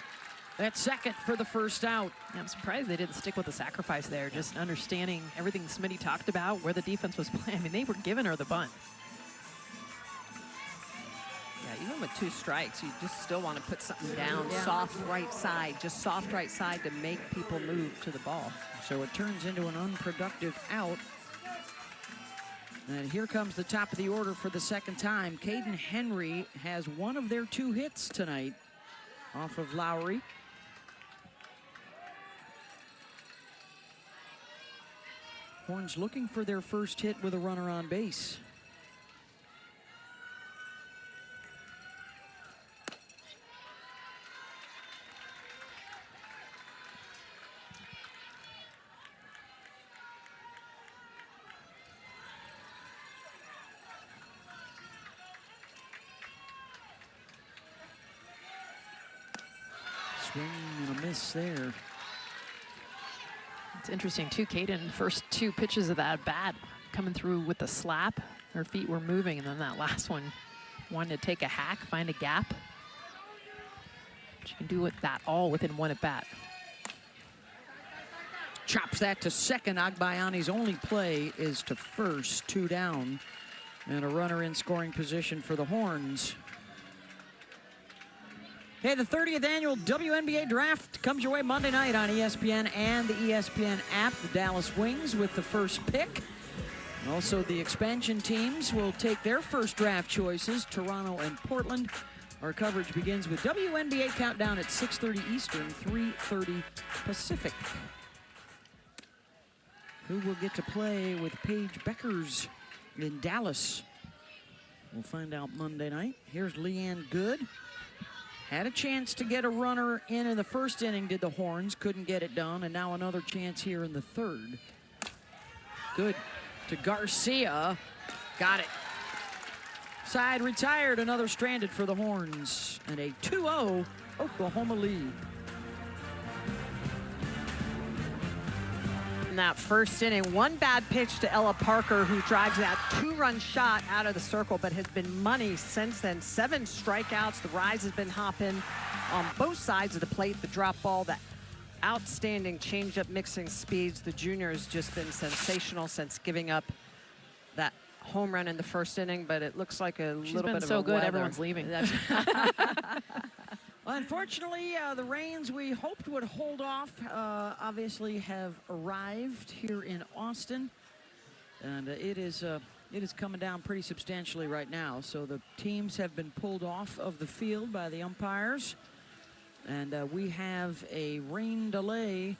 B: at second for the first out.
A: Yeah, I'm surprised they didn't stick with the sacrifice there, just understanding everything Smitty talked about, where the defense was playing. I mean, they were giving her the bunt.
C: Yeah, even with 2 strikes, you just still want to put something down. Yeah. Soft right side, just soft right side to make people move to the ball.
B: So it turns into an unproductive out. And here comes the top of the order for the second time. Caden Henry has one of their 2 hits tonight off of Lowry. Horns looking for their first hit with a runner on base. Swing and a miss there.
A: It's interesting too, Caden, first 2 pitches of that bat coming through with the slap. Her feet were moving, and then that last one wanted to take a hack, find a gap. She can do it that all within 1 at bat.
B: Chops that to second. Agbayani's only play is to first, 2 down. And a runner in scoring position for the Horns. Hey, the 30th annual WNBA Draft comes your way Monday night on ESPN and the ESPN app. The Dallas Wings with the first pick. And also, the expansion teams will take their first draft choices, Toronto and Portland. Our coverage begins with WNBA Countdown at 6:30 Eastern, 3:30 Pacific. Who will get to play with Paige Beckers in Dallas? We'll find out Monday night. Here's Leanne Good. Had a chance to get a runner in the first inning, did the Horns. Couldn't get it done, and now another chance here in the third. Good to Garcia. Got it. Side retired, another stranded for the Horns. And a 2-0 Oklahoma lead.
C: In that first inning, one bad pitch to Ella Parker, who drives that 2-run shot out of the circle, but has been money since then. 7 strikeouts. The Rise has been hopping on both sides of the plate. The drop ball, that outstanding changeup mixing speeds. The junior has just been sensational since giving up that home run in the first inning, but it looks like a
A: She's
C: little
A: been
C: bit
A: so
C: of a
A: good,
C: weather.
A: everyone's leaving.
B: Well, unfortunately, the rains we hoped would hold off obviously have arrived here in Austin, and it is coming down pretty substantially right now. So the teams have been pulled off of the field by the umpires, and we have a rain delay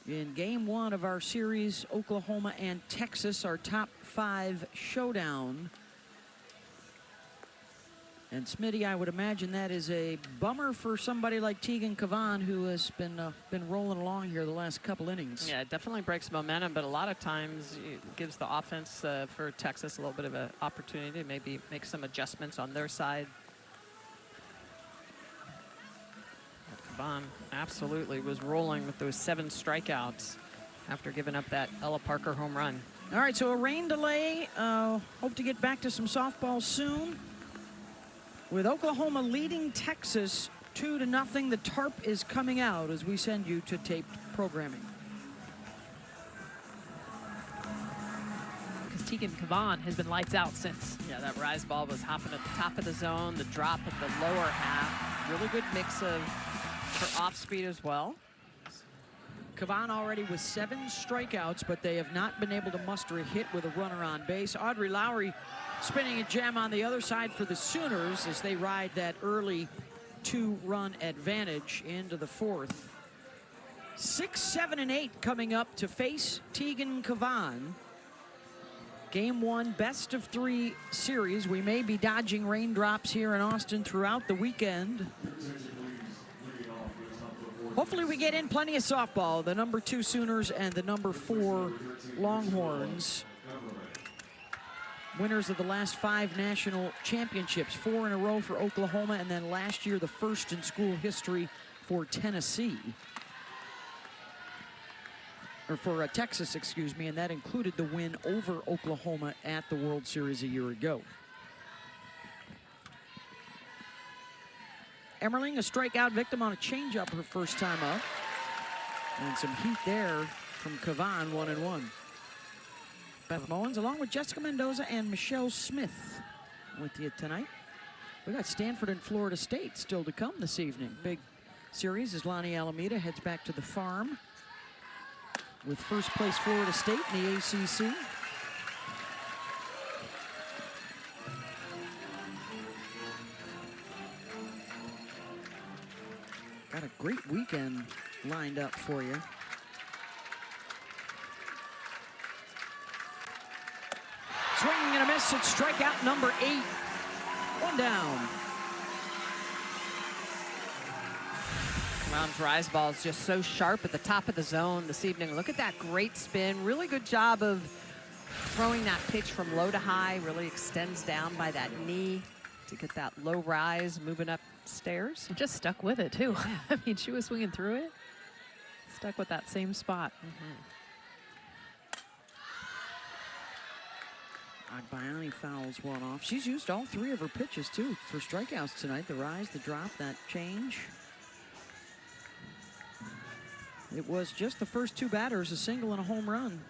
B: in game 1 of our series, Oklahoma and Texas, our top 5 showdown. And Smitty, I would imagine that is a bummer for somebody like Tegan Cavan, who has been rolling along here the last couple innings.
C: Yeah, it definitely breaks momentum, but a lot of times it gives the offense for Texas a little bit of an opportunity to maybe make some adjustments on their side. Cavan absolutely was rolling with those 7 strikeouts after giving up that Ella Parker home run.
B: All right, so a rain delay. Hope to get back to some softball soon. With Oklahoma leading Texas 2-0, the tarp is coming out as we send you to taped programming.
A: Because Tegan Cavan has been lights out since.
C: Yeah, that rise ball was hopping at the top of the zone, the drop at the lower half. Really good mix of her off speed as well.
B: Cavan already with 7 strikeouts, but they have not been able to muster a hit with a runner on base. Audrey Lowry spinning a gem on the other side for the Sooners as they ride that early 2-run advantage into the 4th. 6, 7, and 8 coming up to face Tegan Cavan. Game 1, best of 3 series. We may be dodging raindrops here in Austin throughout the weekend. Hopefully we get in plenty of softball. The number 2 Sooners and the number 4 Longhorns. Winners of the last 5 national championships, 4 in a row for Oklahoma, and then last year the first in school history for Tennessee. Or for Texas, excuse me, and that included the win over Oklahoma at the World Series a year ago. Emmerling, a strikeout victim on a changeup her first time up. And some heat there from Cavan, 1-1. Beth Mowens, along with Jessica Mendoza and Michelle Smith with you tonight. We got Stanford and Florida State still to come this evening. Big series as Lonnie Alameda heads back to the farm with first place Florida State in the ACC. Got a great weekend lined up for you. Swinging and a miss. It's strikeout number 8. 1 down.
C: Cavan's rise ball is just so sharp at the top of the zone this evening. Look at that great spin. Really good job of throwing that pitch from low to high. Really extends down by that knee to get that low rise, moving upstairs.
A: Just stuck with it, too. I mean, she was swinging through it. Stuck with that same spot.
B: Agbayani fouls one off. She's used all 3 of her pitches, too, for strikeouts tonight. The rise, the drop, that change. It was just the first 2 batters, a single and a home run.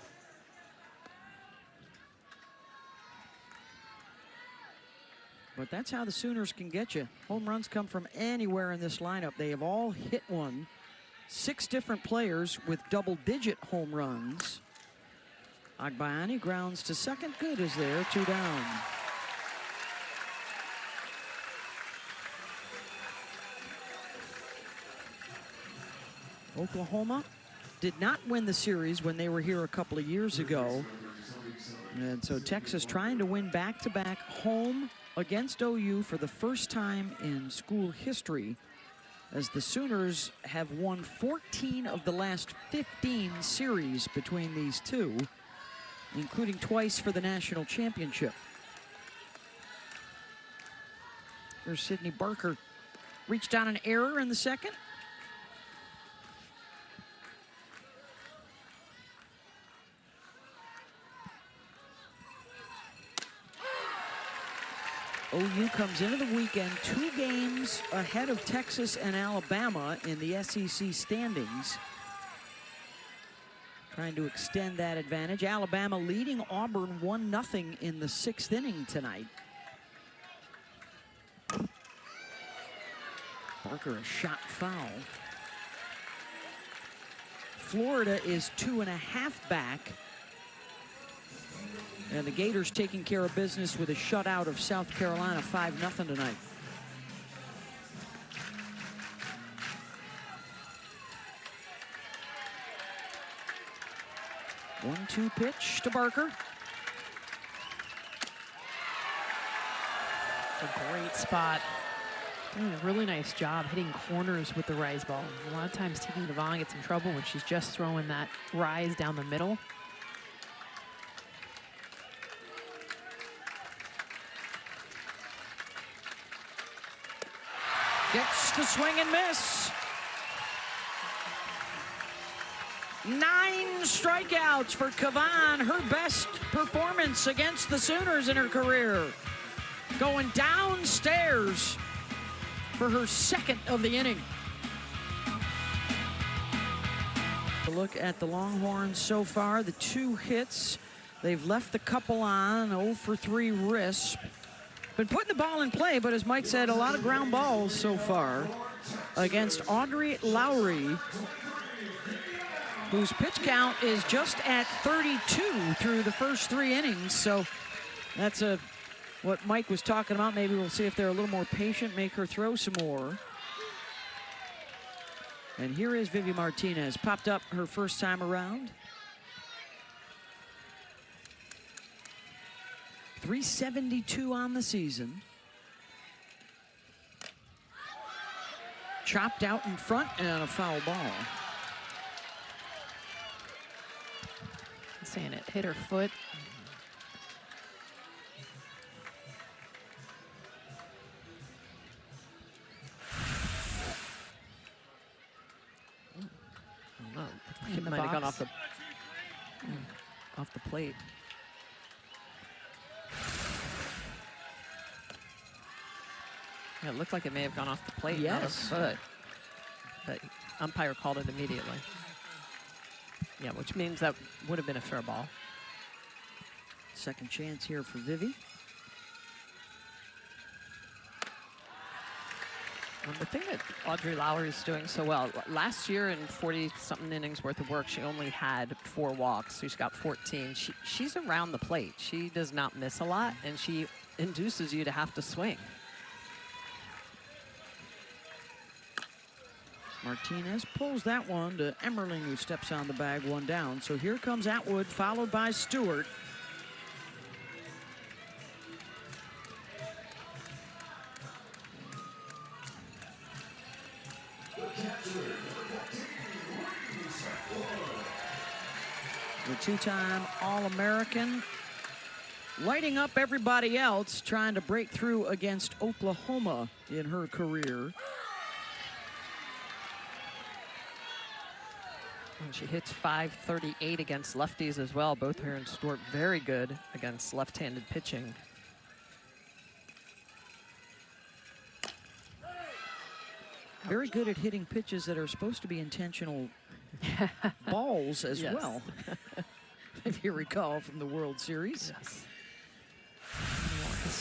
B: But that's how the Sooners can get you. Home runs come from anywhere in this lineup. They have all hit one. 6 different players with double-digit home runs. Agbayani grounds to second. Good is there, 2 down. Oklahoma did not win the series when they were here a couple of years ago. And so Texas trying to win back-to-back home against OU for the first time in school history, as the Sooners have won 14 of the last 15 series between these two, including twice for the national championship. Here's Sydney Barker. Reached on an error in the second. OU comes into the weekend 2 games ahead of Texas and Alabama in the SEC standings. Trying to extend that advantage. Alabama leading Auburn 1-0 in the 6th inning tonight. Barker a shot foul. Florida is 2.5 back. And the Gators taking care of business with a shutout of South Carolina, 5-0 tonight. One-two pitch to Barker.
A: A great spot. Doing a really nice job hitting corners with the rise ball. A lot of times Tiki Devon gets in trouble when she's just throwing that rise down the middle.
B: Gets the swing and miss. 9 strikeouts for Kavan, her best performance against the Sooners in her career. Going downstairs for her 2nd of the inning. A look at the Longhorns so far, the 2 hits. They've left a couple on, 0 for 3 wrists. Been putting the ball in play, but as Mike said, a lot of ground balls so far against Audrey Lowry, whose pitch count is just at 32 through the first 3 innings. So that's what Mike was talking about. Maybe we'll see if they're a little more patient, make her throw some more. And here is Vivi Martinez, popped up her first time around. 372 on the season. Chopped out in front and a foul ball.
A: Saying it hit her foot.
C: No, it might have gone off the plate. Yeah, it looked like it may have gone off the plate, not a foot. But umpire called it immediately. Yeah, which means that would have been a fair ball.
B: Second chance here for Vivi.
C: The thing that Audrey Lowry is doing so well, last year in 40-something innings worth of work, she only had 4 walks, so she's got 14. She's around the plate. She does not miss a lot, and she induces you to have to swing.
B: Martinez pulls that one to Emmerling, who steps on the bag, 1 down. So here comes Atwood, followed by Stewart. The 2-time All-American, lighting up everybody else, trying to break through against Oklahoma in her career.
C: And she hits .538 against lefties as well. Both her and Stewart very good against left-handed pitching.
B: Very good at hitting pitches that are supposed to be intentional balls as well, if you recall from the World Series.
C: Yes.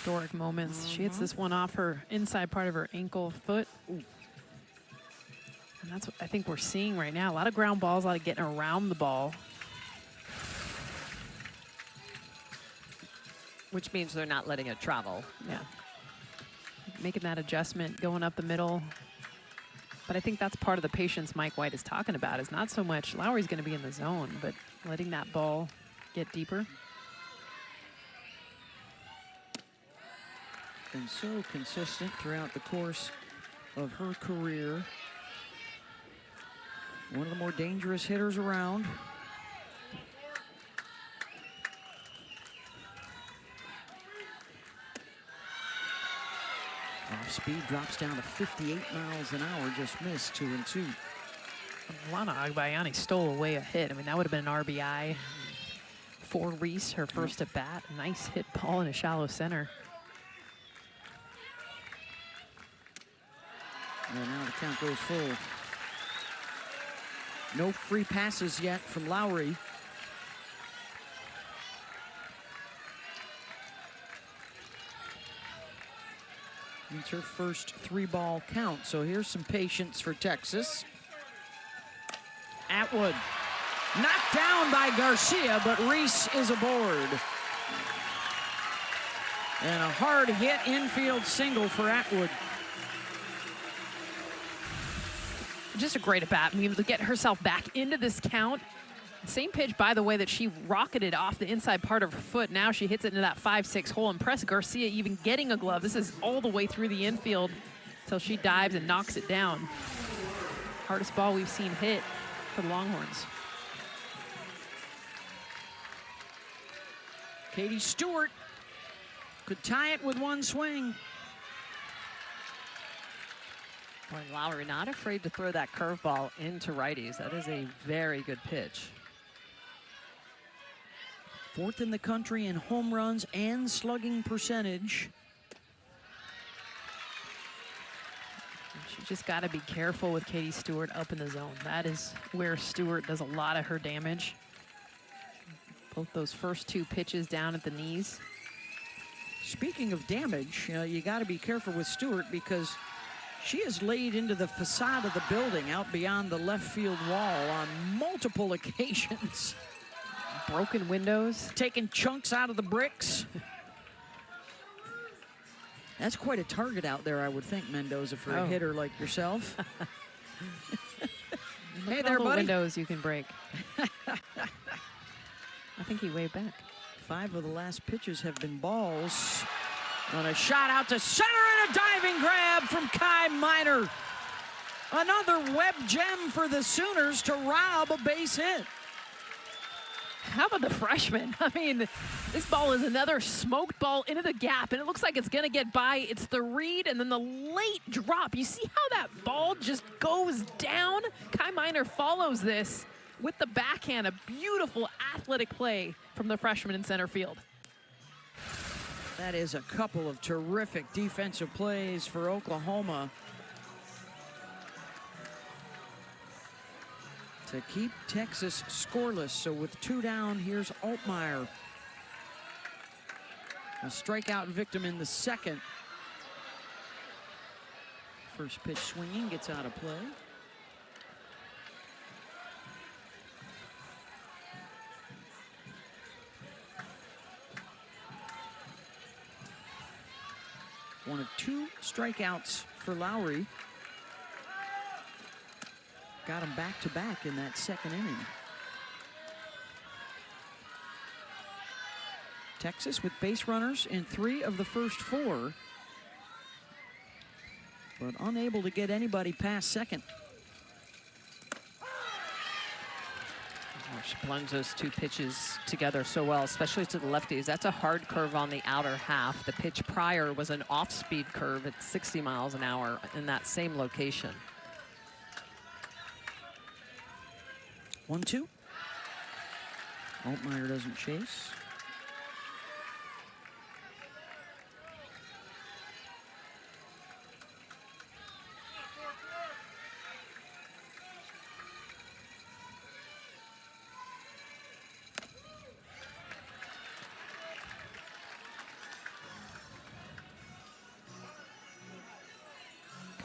A: historic moments. She hits this one off her inside part of her ankle foot. Ooh. And that's what I think we're seeing right now. A lot of ground balls, a lot of getting around the ball.
C: Which means they're not letting it travel.
A: Yeah. Making that adjustment, going up the middle. But I think that's part of the patience Mike White is talking about, is not so much Lowry's going to be in the zone, but letting that ball get deeper.
B: Been so consistent throughout the course of her career. One of the more dangerous hitters around. Off speed drops down to 58 miles an hour, just missed 2-2.
A: Lana Agbayani stole away a hit. I mean, that would have been an RBI for Reese, her first at bat. Nice hit ball in a shallow center.
B: And now the count goes full. No free passes yet from Lowry. It's her first 3-ball count, so here's some patience for Texas. Atwood knocked down by Garcia, but Reese is aboard. And a hard hit infield single for Atwood.
A: Just a great at bat. I mean, to get herself back into this count. Same pitch, by the way, that she rocketed off the inside part of her foot. Now she hits it into that 5-6 hole. Impress Garcia even getting a glove. This is all the way through the infield until she dives and knocks it down. Hardest ball we've seen hit for the Longhorns.
B: Katie Stewart could tie it with one swing.
C: Boy, Lowry not afraid to throw that curveball into righties. That is a very good pitch.
B: 4th in the country in home runs and slugging percentage.
A: She just got to be careful with Katie Stewart up in the zone. That is where Stewart does a lot of her damage. Both those first 2 pitches down at the knees.
B: Speaking of damage, you got to be careful with Stewart because she has laid into the facade of the building out beyond the left field wall on multiple occasions.
A: Broken windows.
B: Taking chunks out of the bricks. That's quite a target out there, I would think, Mendoza, for a hitter like yourself. Hey there,
A: all the
B: buddy.
A: Windows you can break. I think he waved back.
B: 5 of the last pitches have been balls. And a shot out to center and a diving grab from Kai Miner. Another web gem for the Sooners to rob a base hit.
A: How about the freshman? I mean, this ball is another smoked ball into the gap, and it looks like it's going to get by. It's the read and then the late drop. You see how that ball just goes down? Kai Miner follows this with the backhand. A beautiful athletic play from the freshman in center field.
B: That is a couple of terrific defensive plays for Oklahoma to keep Texas scoreless. So with 2 down, here's Altmaier. A strikeout victim in the 2nd. First pitch swinging, gets out of play. One of 2 strikeouts for Lowry. Got him back-to-back in that 2nd inning. Texas with base runners in 3 of the first 4, but unable to get anybody past second.
C: She blends those 2 pitches together so well, especially to the lefties. That's a hard curve on the outer half. The pitch prior was an off-speed curve at 60 miles an hour in that same location.
B: 1-2. Altmaier doesn't chase.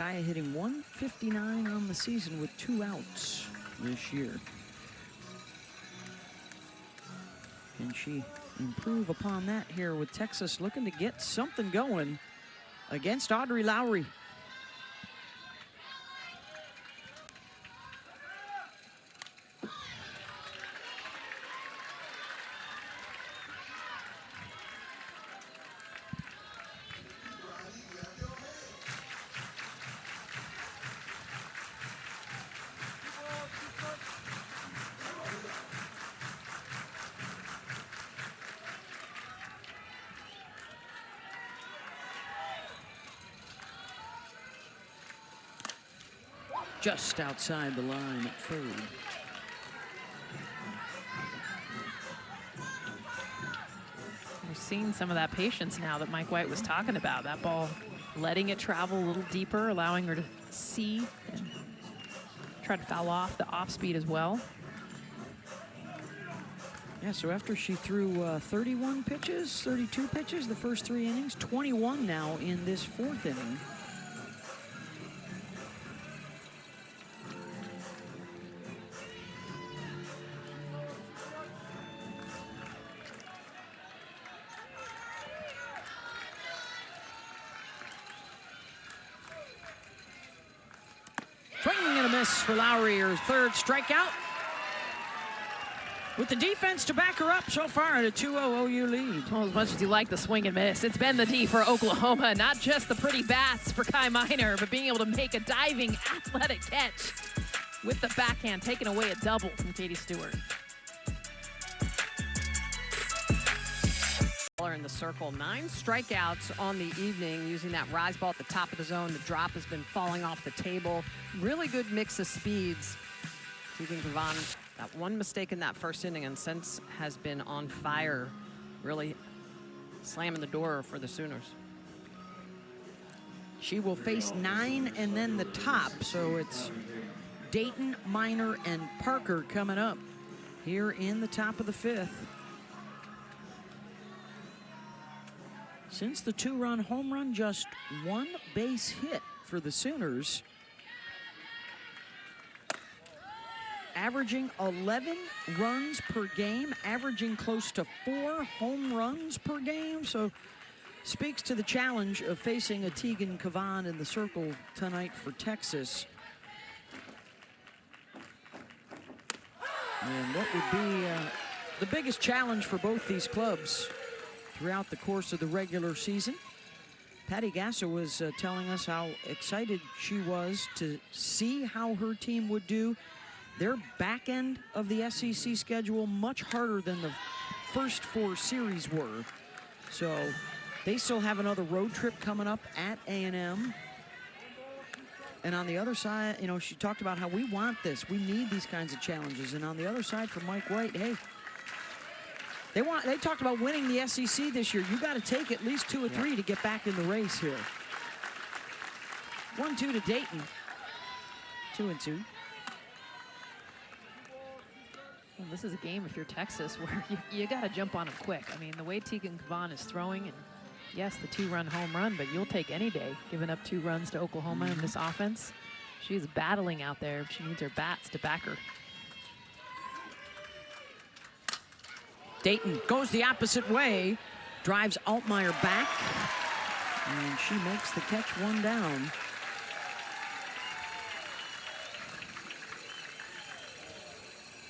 B: Kaya hitting 159 on the season with 2 outs this year. Can she improve upon that here with Texas looking to get something going against Audrey Lowry? Just outside the line at third.
A: We're seeing some of that patience now that Mike White was talking about. That ball letting it travel a little deeper, allowing her to see and try to foul off the off speed as well.
B: Yeah, so after she threw 31 pitches, 32 pitches the first 3 innings, 21 now in this 4th inning. Swing and a miss for Lowry, her 3rd strikeout. With the defense to back her up so far at a 2-0 OU lead.
A: Well, as much as you like the swing and miss, it's been the D for Oklahoma. Not just the pretty bats for Kai Miner, but being able to make a diving, athletic catch with the backhand, taking away a double from Katie Stewart.
C: In the circle, 9 strikeouts on the evening using that rise ball at the top of the zone. The drop has been falling off the table. Really good mix of speeds. Tegan Kavan, that one mistake in that first inning and since has been on fire, really slamming the door for the Sooners.
B: She will face 9 and then the top, so it's Dayton, Miner, and Parker coming up here in the top of the 5th. Since the 2-run home run, just 1 base hit for the Sooners. Averaging 11 runs per game, averaging close to 4 home runs per game. So speaks to the challenge of facing a Tegan Kavan in the circle tonight for Texas. And what would be the biggest challenge for both these clubs throughout the course of the regular season? Patty Gasser was telling us how excited she was to see how her team would do. Their back end of the SEC schedule much harder than the first 4 series were. So they still have another road trip coming up at A&M. And on the other side, you know, she talked about how we want this. We need these kinds of challenges. And on the other side for Mike White, hey, they talked about winning the SEC this year. You got to take at least 2 or 3 to get back in the race here. 1-2 to Dayton. 2-2.
A: Well, this is a game, if you're Texas, where you got to jump on them quick. I mean, the way Tegan Kavan is throwing, and yes, the 2-run home run, but you'll take any day giving up 2 runs to Oklahoma in this offense. She's battling out there. She needs her bats to back her.
B: Dayton goes the opposite way, drives Altmaier back, and she makes the catch, 1 down.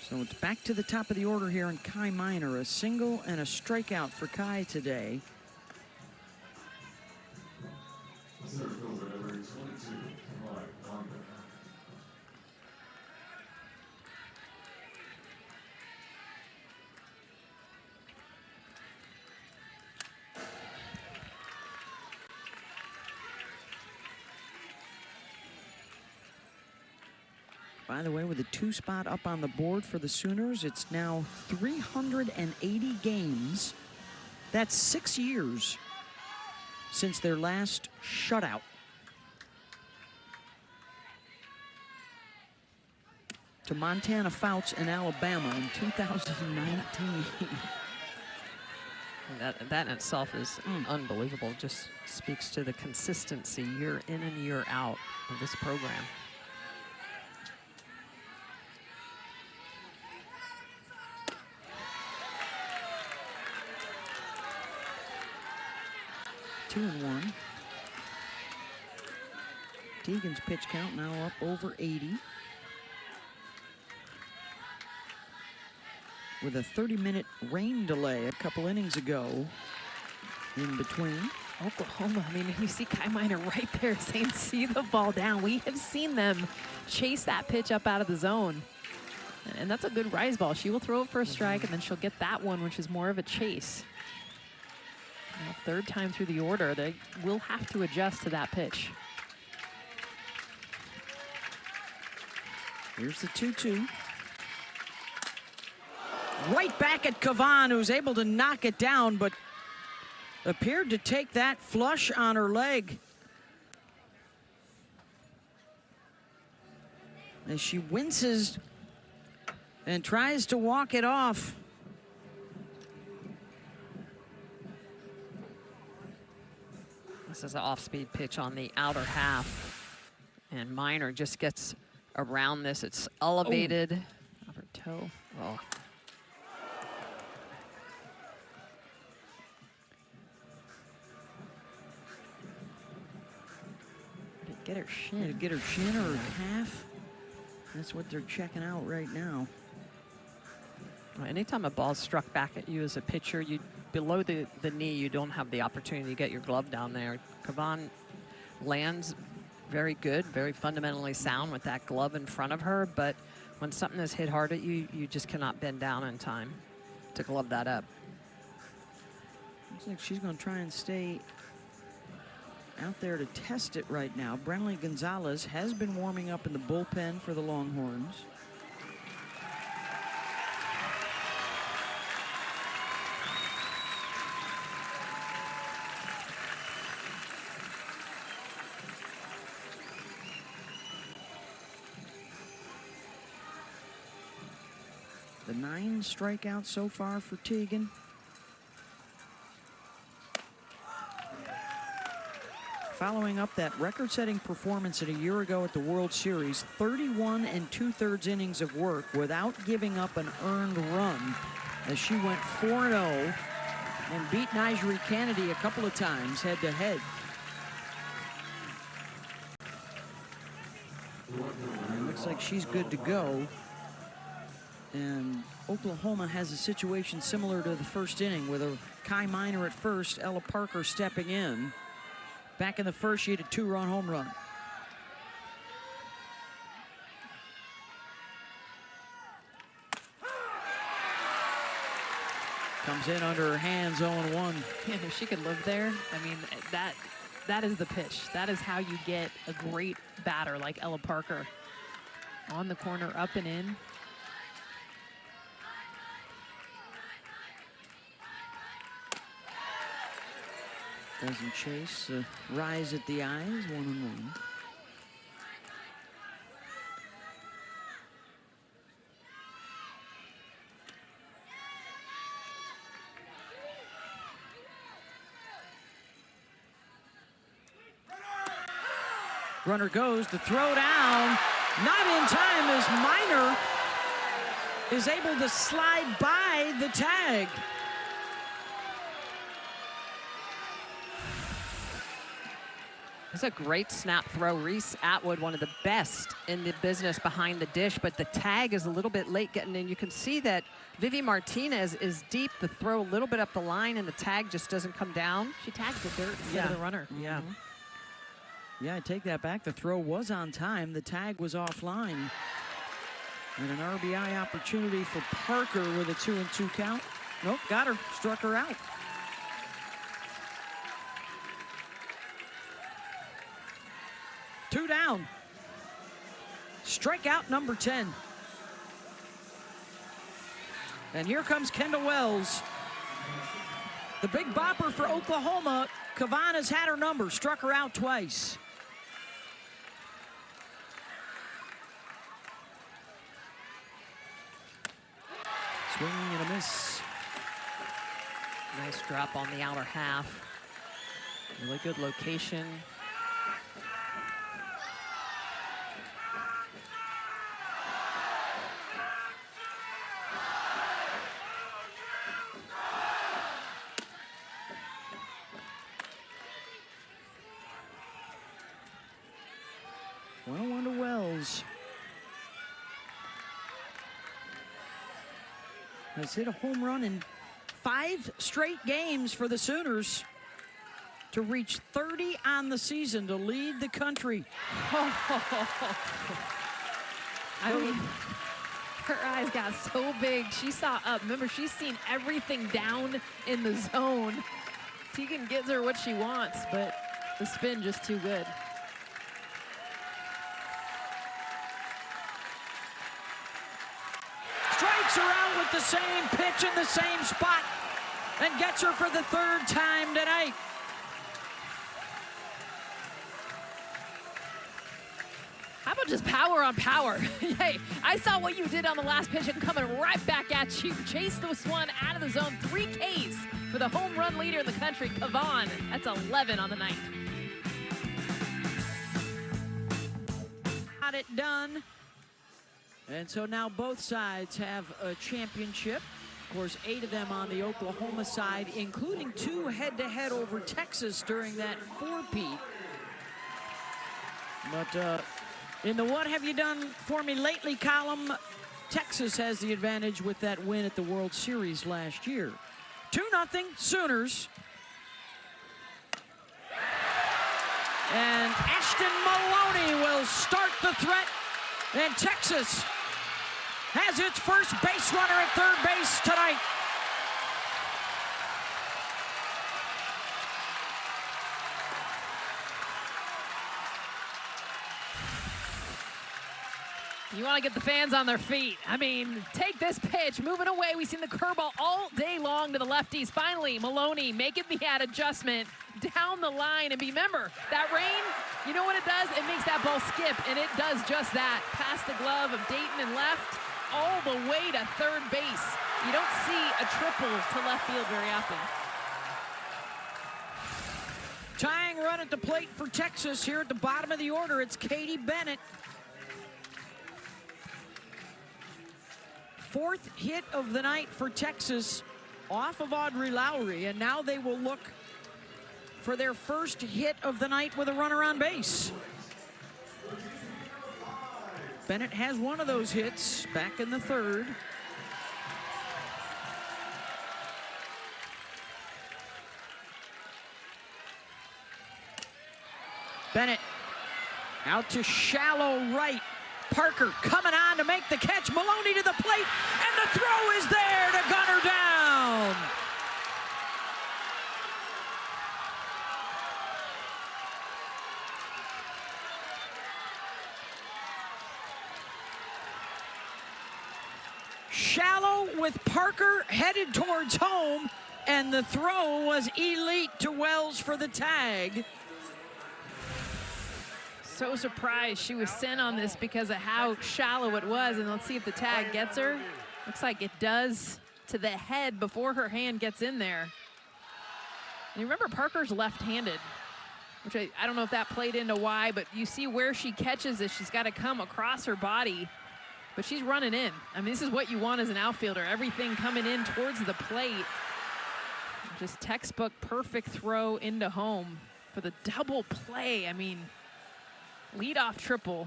B: So it's back to the top of the order here, and Kai Miner, a single and a strikeout for Kai today. By the way, with a 2 spot up on the board for the Sooners, it's now 380 games. That's 6 years since their last shutout. To Montana Fouts in Alabama in 2019.
C: That in itself is unbelievable. Just speaks to the consistency year in and year out of this program.
B: Two and one. Teagan's pitch count now up over 80. With a 30-minute rain delay a couple innings ago in between.
A: Oklahoma, I mean, you see Kai Miner right there saying, see the ball down. We have seen them chase that pitch up out of the zone. And that's a good rise ball. She will throw it for a strike, and then she'll get that one, which is more of a chase. Now, third time through the order, they will have to adjust to that pitch.
B: Here's the 2-2. Right back at Kavan, who's able to knock it down, but appeared to take that flush on her leg. As she winces and tries to walk it off.
C: This is an off-speed pitch on the outer half. And Miner just gets around this. It's elevated. Of her toe. Oh.
A: Get her shin.
B: To get her shin or her calf. That's what they're checking out right now.
C: Well, anytime a ball's struck back at you as a pitcher, you below the knee, you don't have the opportunity to get your glove down there. Kavan lands very good, very fundamentally sound with that glove in front of her, but when something is hit hard at you, you just cannot bend down in time to glove that up.
B: Looks like she's going to try and stay out there to test it right now. Brenly Gonzalez has been warming up in the bullpen for the Longhorns. The 9 strikeouts so far for Teagan. Following up that record-setting performance a year ago at the World Series, 31 2/3 innings of work without giving up an earned run, as she went 4-0 and beat Nigeri Kennedy a couple of times head-to-head. It looks like she's good to go. And Oklahoma has a situation similar to the first inning with a Kai Miner at first, Ella Parker stepping in. Back in the first, she hit a 2-run home run. Comes in under her hands, 0-1.
A: Yeah, if she could live there, I mean, that is the pitch. That is how you get a great batter like Ella Parker. On the corner, up and in.
B: Doesn't chase, rise at the eyes, 1-1. Runner goes, the throw down, not in time as Miner is able to slide by the tag.
C: It's a great snap throw. Reese Atwood, one of the best in the business behind the dish, but the tag is a little bit late getting in. You can see that Vivi Martinez is deep. The throw a little bit up the line, and the tag just doesn't come down.
A: She tags the dirt instead of the runner.
B: Yeah. Yeah, I take that back. The throw was on time. The tag was offline. And an RBI opportunity for Parker with a 2-2 count. Nope, got her, struck her out. Two down. Strikeout number 10. And here comes Kendall Wells. The big bopper for Oklahoma. Kavan has had her number, struck her out twice. Swinging and a miss.
C: Nice drop on the outer half. Really good location.
B: Well, Wanda Wells has hit a home run in 5 straight games for the Sooners to reach 30 on the season to lead the country.
A: I mean, her eyes got so big. She saw up. Remember, she's seen everything down in the zone. Tegan gives her what she wants, but the spin just too good.
B: Strikes her out with the same pitch in the same spot and gets her for the 3rd time tonight.
A: How about just power on power? Hey, I saw what you did on the last pitch and coming right back at you. Chase this one out of the zone. 3 Ks for the home run leader in the country, Kavan. That's 11 on the night.
B: Got it done. And so now both sides have a championship. Of course, 8 of them on the Oklahoma side, including 2 head-to-head over Texas during that 4-peat. But in the What Have You Done For Me Lately column, Texas has the advantage with that win at the World Series last year. 2-0 Sooners. And Ashton Maloney will start the threat. And Texas has its first base runner at 3rd base tonight.
A: You want to get the fans on their feet. I mean, take this pitch, moving away. We've seen the curveball all day long to the lefties. Finally, Maloney making the adjustment down the line. And remember, that rain, you know what it does? It makes that ball skip, and it does just that. Past the glove of Dayton and left, all the way to 3rd base. You don't see a triple to left field very often.
B: Tying run at the plate for Texas here at the bottom of the order. It's Katie Bennett. 4th hit of the night for Texas off of Audrey Lowry, and now they will look for their first hit of the night with a runner on base. Bennett has one of those hits back in the 3rd. Bennett out to shallow right. Parker coming on to make the catch. Maloney to the plate, and the throw is there to gun her down. Shallow with Parker headed towards home, and the throw was elite to Wells for the tag.
A: So surprised she was sent on this because of how shallow it was. And let's see if the tag gets her. Looks like it does to the head before her hand gets in there. And you remember Parker's left-handed, which I don't know if that played into why, but you see where she catches this. She's got to come across her body, but she's running in. I mean, this is what you want as an outfielder. Everything coming in towards the plate. Just textbook perfect throw into home for the double play. I mean, leadoff triple.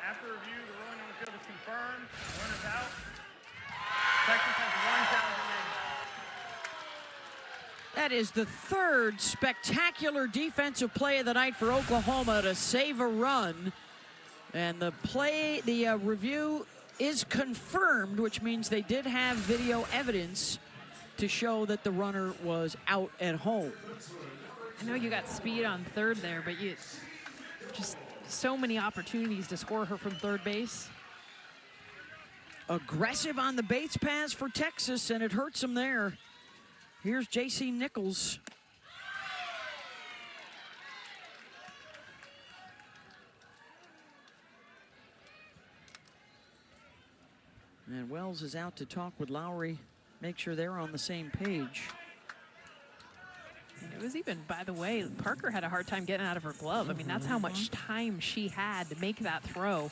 E: After review, the ruling on the field is confirmed. Runners out. Texas has 1 down remaining.
B: That is the 3rd spectacular defensive play of the night for Oklahoma to save a run. And the review is confirmed, which means they did have video evidence to show that the runner was out at home.
A: I know you got speed on 3rd there, but you just so many opportunities to score her from 3rd base.
B: Aggressive on the base pass for Texas, and it hurts them there. Here's J.C. Nichols. And Wells is out to talk with Lowry, make sure they're on the same page.
A: And it was even, by the way, Parker had a hard time getting out of her glove. I mean, that's how much time she had to make that throw.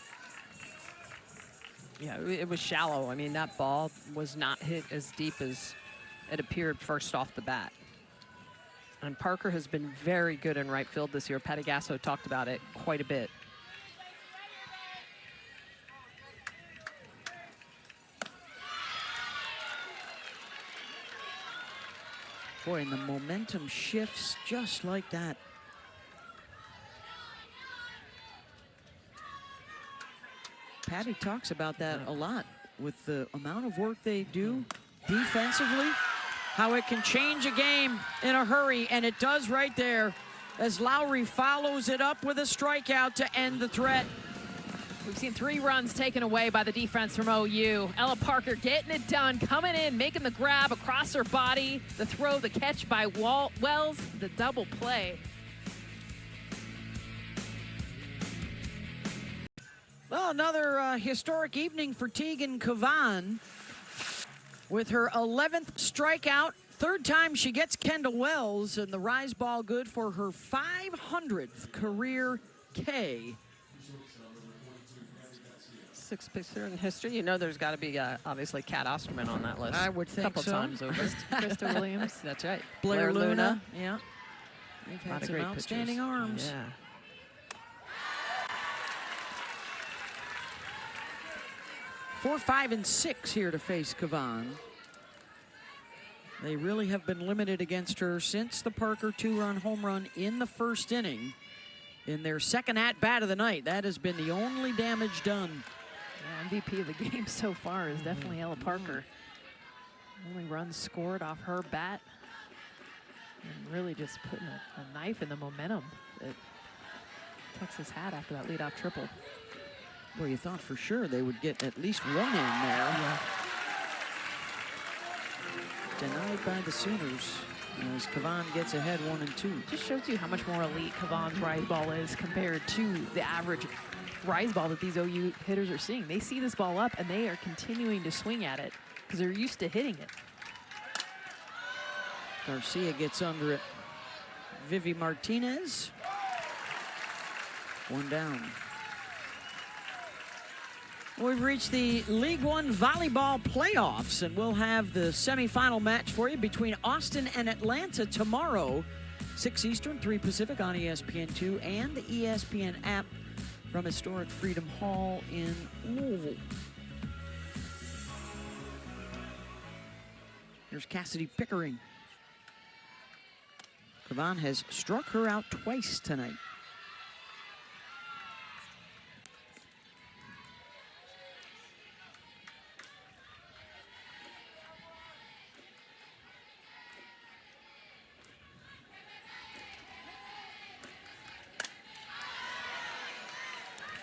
C: Yeah, it was shallow. I mean, that ball was not hit as deep as it appeared first off the bat. And Parker has been very good in right field this year. Patty Gasso talked about it quite a bit.
B: Boy, and the momentum shifts just like that. Patty talks about that a lot with the amount of work they do defensively, how it can change a game in a hurry, and it does right there as Lowry follows it up with a strikeout to end the threat.
A: We've seen 3 runs taken away by the defense from OU. Ella Parker getting it done, coming in, making the grab across her body, the throw, the catch by Wells, the double play.
B: Well, another historic evening for Tegan Cavan with her 11th strikeout. Third time she gets Kendall Wells, and the rise ball good for her 500th career K.
C: 6th pitcher in history. You know there's got to be, obviously, Kat Osterman on that list.
B: I would think
C: a couple
B: so.
C: times over.
A: Krista Williams.
C: That's right.
B: Blair Luna. Yeah. They've
C: A lot
B: had
C: of
B: some
C: great
B: outstanding
C: pitchers.
B: arms.
C: Yeah.
B: Four, 5, and 6 here to face Cavan. They really have been limited against her since the Parker 2-run home run in the first inning. In their second at-bat of the night, that has been the only damage done.
A: Yeah, MVP of the game so far is definitely Ella Parker. Only runs scored off her bat. And really just putting a knife in the momentum that Texas had after that leadoff triple.
B: Well, you thought for sure they would get at least one in there.
A: Yeah.
B: Denied by the Sooners as Cavan gets ahead 1 and 2.
A: Just shows you how much more elite Cavan's rise ball is compared to the average rise ball that these OU hitters are seeing. They see this ball up and they are continuing to swing at it because they're used to hitting it.
B: Garcia gets under it. Vivi Martinez. 1 down. We've reached the League One volleyball playoffs, and we'll have the semifinal match for you between Austin and Atlanta tomorrow, 6 Eastern, 3 Pacific on ESPN2 and the ESPN app from historic Freedom Hall in Louisville. Here's Cassidy Pickering. Cavan has struck her out twice tonight.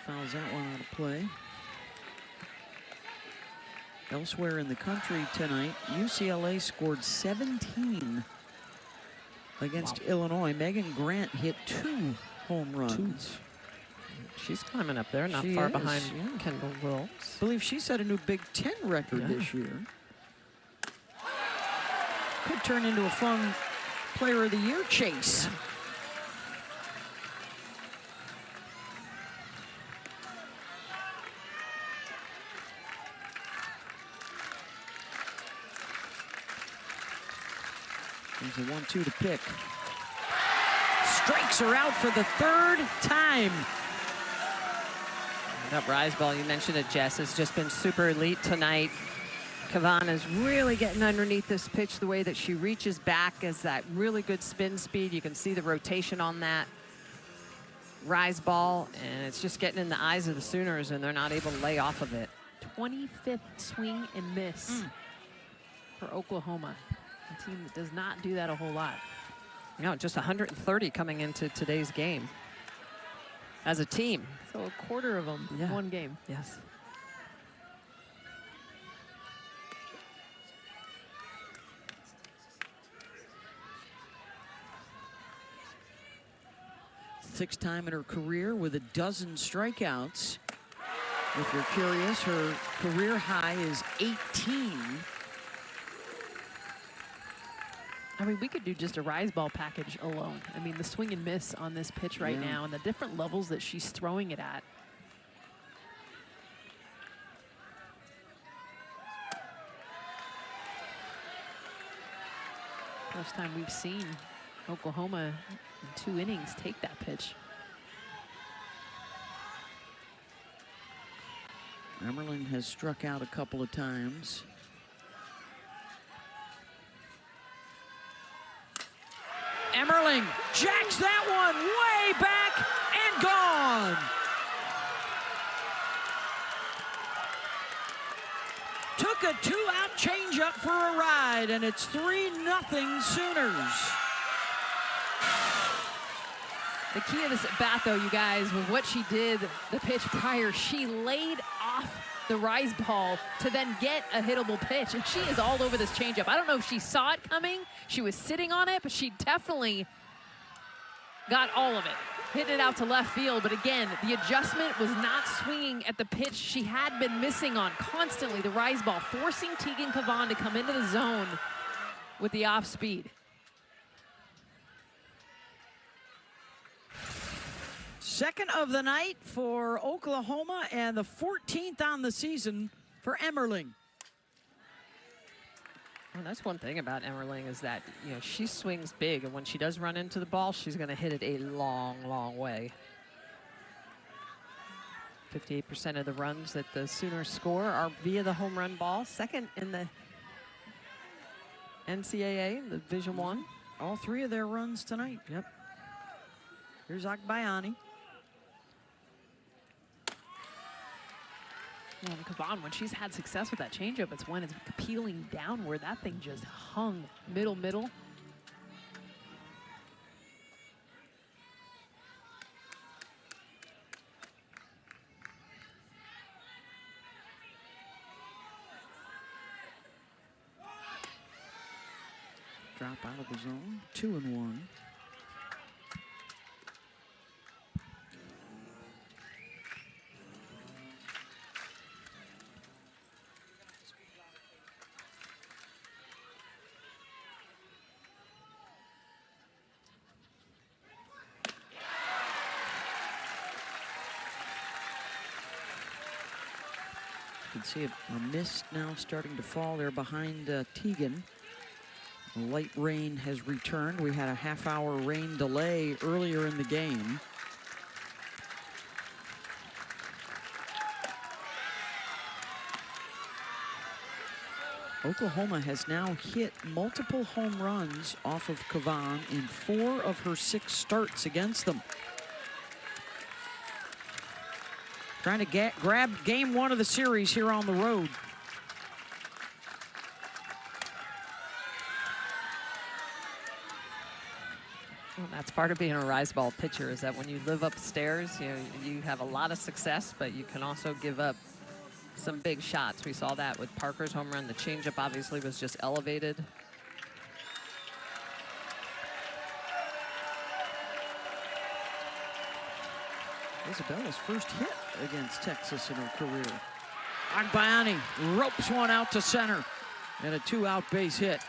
B: Fouls that one out of play. Elsewhere in the country tonight, UCLA scored 17 against Illinois. Megan Grant hit 2 home runs.
C: She's climbing up there, not
B: She
C: far
B: is,
C: behind
B: yeah.
C: Kendall Wills.
B: I believe she set a new Big Ten record this year. Could turn into a fun Player of the Year chase.
C: Yeah.
B: There's a 1-2 to pick. Strikes her out for the 3rd time.
C: That rise ball, you mentioned it, Jess, has just been super elite tonight. Cavan is really getting underneath this pitch. The way that she reaches back is that really good spin speed. You can see the rotation on that rise ball, and it's just getting in the eyes of the Sooners, and they're not able to lay off of it.
A: 25th swing and miss for Oklahoma. A team that does not do that a whole lot.
C: No, just 130 coming into today's game as a team.
A: So a quarter of them in one game.
C: Yes.
B: Sixth time in her career with a dozen strikeouts. If you're curious, her career high is 18.
A: I mean, we could do just a rise ball package alone. I mean, the swing and miss on this pitch right now and the different levels that she's throwing it at. First time we've seen Oklahoma in 2 innings take that pitch.
B: Emmerling has struck out a couple of times. Emmerling jacks that one way back and gone. Took a 2-out changeup for a ride, and it's 3-0 Sooners.
A: The key of this at bat, though, you guys, was what she did the pitch prior. She laid off the rise ball to then get a hittable pitch, and she is all over this changeup. I don't know if she saw it coming, she was sitting on it, but she definitely got all of it. Hit it out to left field, but again, the adjustment was not swinging at the pitch she had been missing on constantly, the rise ball, forcing Tegan Cavan to come into the zone with the off speed.
B: Second of the night for Oklahoma and the 14th on the season for Emmerling.
C: Well, that's one thing about Emmerling is that, you know, she swings big, and when she does run into the ball, she's going to hit it a long, long way. 58% of the runs that the Sooners score are via the home run ball. Second in the NCAA, the Division I.
B: All 3 of their runs tonight.
C: Yep.
B: Here's Akbayani.
A: And Cavan, when she's had success with that changeup, it's when it's peeling downward. That thing just hung middle.
B: Drop out of the zone, 2-1. You can see a mist now starting to fall there behind Tegan. The light rain has returned. We had a half-hour rain delay earlier in the game. Oklahoma has now hit multiple home runs off of Cavan in 4 of her 6 starts against them. Trying to grab game 1 of the series here on the road.
C: Well, that's part of being a rise ball pitcher, is that when you live upstairs, you know, you have a lot of success, but you can also give up some big shots. We saw that with Parker's home run. The changeup obviously was just elevated.
B: Isabella's first hit against Texas in her career. Akbayani ropes one out to center and a 2-out base hit.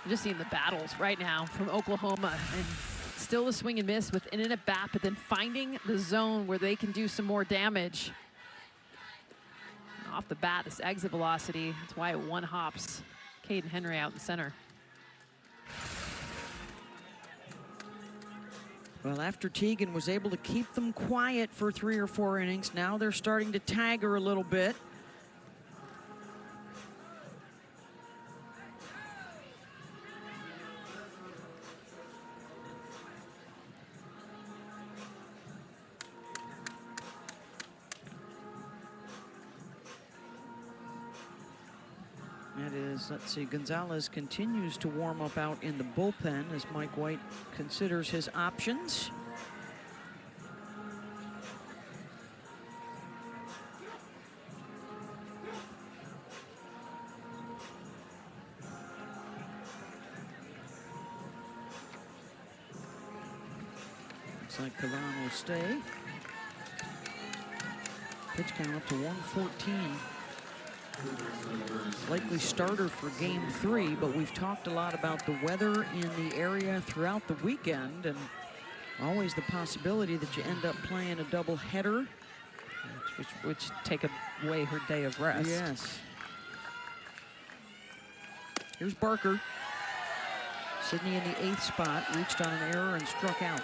A: I'm just seeing the battles right now from Oklahoma, and still a swing and miss with in and at bat, but then finding the zone where they can do some more damage. And off the bat, this exit velocity, that's why it one-hops Caden Henry out in center.
B: Well, after Tegan was able to keep them quiet for 3 or 4 innings, now they're starting to tag her a little bit. That is, let's see, Gonzalez continues to warm up out in the bullpen as Mike White considers his options. Looks like Cavan will stay. Pitch count up to 114. Likely starter for game 3, but we've talked a lot about the weather in the area throughout the weekend, and always the possibility that you end up playing a double header.
C: Which take away her day of rest.
B: Yes. Here's Barker. Sydney in the 8th spot, reached on an error and struck out.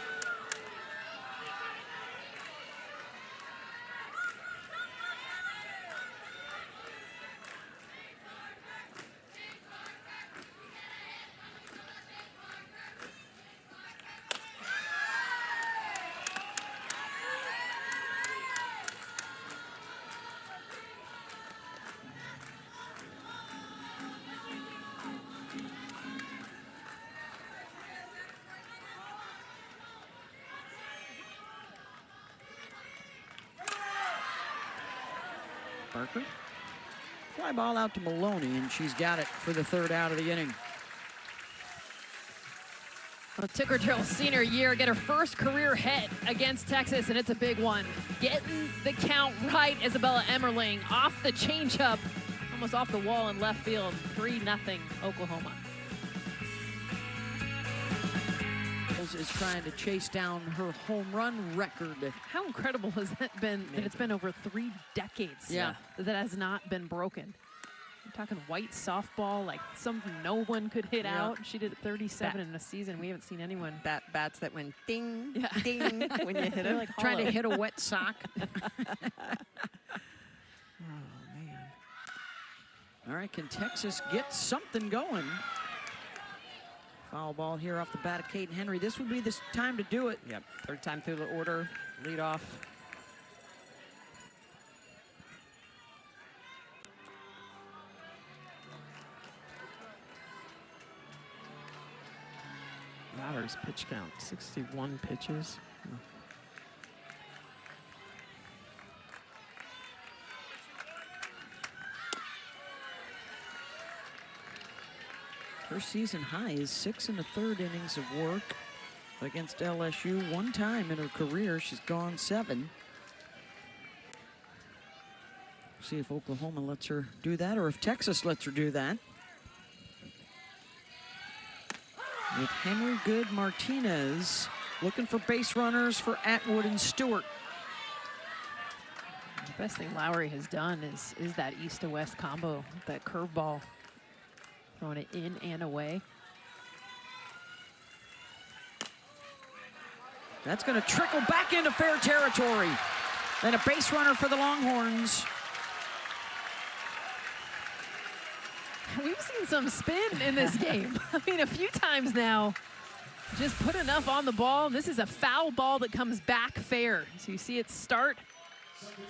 B: Barker. Fly ball out to Maloney, and she's got it for the 3rd out of the inning.
A: Well, Tickertrill's senior year, get her first career hit against Texas, and it's a big one. Getting the count right, Isabella Emmerling off the changeup, almost off the wall in left field, 3-0 Oklahoma.
B: Is trying to chase down her home run record.
A: How incredible has that been? That it's been over 3 decades.
B: Yeah.
A: That has not been broken. We're talking white softball, like something no one could hit out. She did 37 in a season. We haven't seen anyone.
C: Bats that went ding, ding when you hit it.
A: Like
B: Trying to hit a wet sock.
C: Oh, man.
B: All right, can Texas get something going? Foul ball here off the bat of Caden Henry. This would be the time to do it.
C: Yep, 3rd time through the order, lead off. Lowry's pitch count, 61 pitches.
B: Her season high is 6 1/3 innings of work against LSU. 1 time in her career, she's gone 7. See if Oklahoma lets her do that, or if Texas lets her do that. With Henry, Good, Martinez looking for base runners for Atwood and Stewart.
A: The best thing Lowry has done is that east to west combo, that curveball, throwing it in and away.
B: That's going to trickle back into fair territory. And a base runner for the Longhorns.
A: We've seen some spin in this game. I mean, a few times now. Just put enough on the ball. This is a foul ball that comes back fair. So you see it start,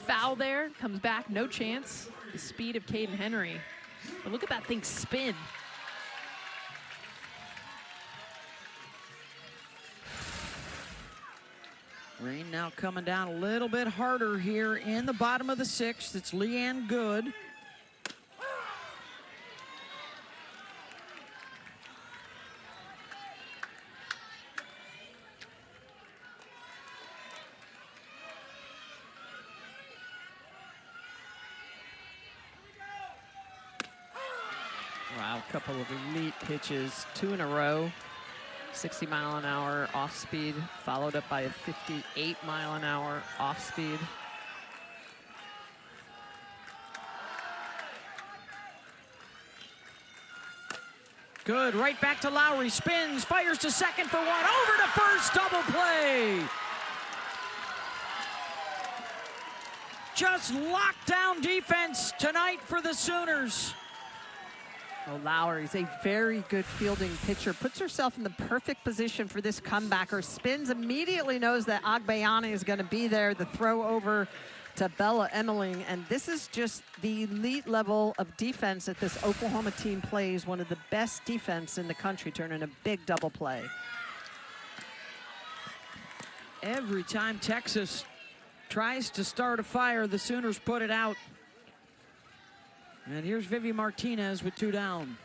A: foul there, comes back, no chance. The speed of Caden Henry. But look at that thing spin.
B: Rain now coming down a little bit harder here in the bottom of the 6th. It's Leanne Good.
C: Wow, a couple of elite pitches, 2 in a row. 60-mile-an-hour off speed, followed up by a 58-mile-an-hour off speed.
B: Good, right back to Lowry, spins, fires to second for 1, over to first, double play. Just lockdown defense tonight for the Sooners.
C: Oh, Lowry's a very good fielding pitcher. Puts herself in the perfect position for this comebacker. Spins, immediately knows that Agbayani is going to be there. The throw over to Bella Emmerling. And this is just the elite level of defense that this Oklahoma team plays. One of the best defense in the country, turning a big double play.
B: Every time Texas tries to start a fire, the Sooners put it out. And here's Vivi Martinez with 2 down.